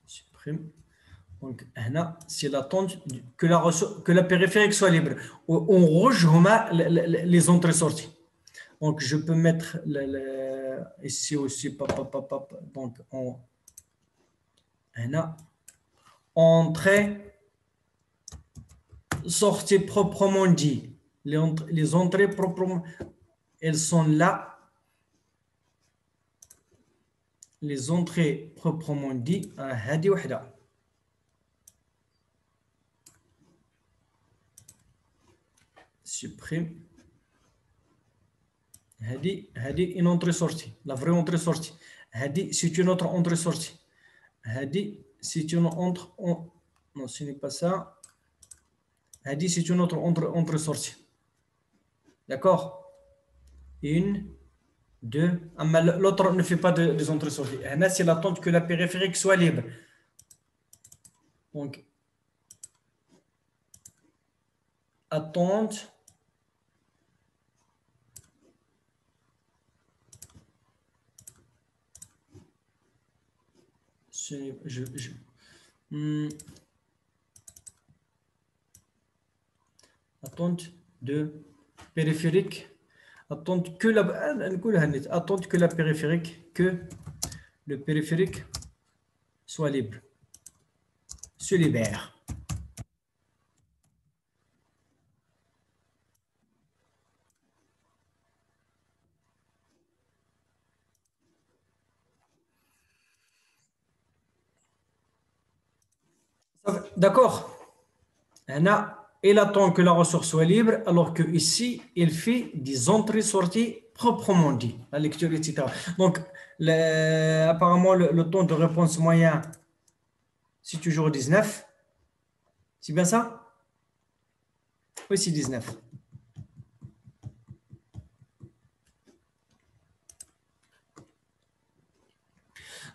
Supprime. Donc, c'est l'attente que la périphérique soit libre. On rejoint les entrées-sorties. Donc, je peux mettre ici aussi. Donc, entrée, sortie proprement dit. Les entrées proprement, elles sont là. Les entrées proprement dit, هذه وحدة. Supprime. هذه une entrée-sortie, la vraie entrée-sortie. هذه c'est une autre entrée-sortie. هذه c'est une autre. Non, ce n'est pas ça. هذه c'est une autre entrée-sortie. D'accord? Une, deux. L'autre ne fait pas des entrées-sorties. C'est l'attente que la périphérique soit libre. Donc, attente. Attente de périphérique. Attente que la périphérique soit libre. Se libère. D'accord. Il attend que la ressource soit libre, alors que ici, il fait des entrées-sorties proprement dit, la lecture, etc. Donc, apparemment, le temps de réponse moyen, c'est toujours 19. C'est bien ça? Oui, c'est 19.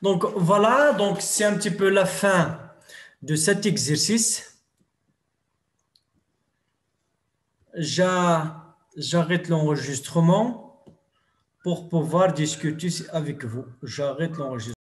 Donc, voilà, donc c'est un petit peu la fin de cet exercice. J'arrête l'enregistrement pour pouvoir discuter avec vous. J'arrête l'enregistrement.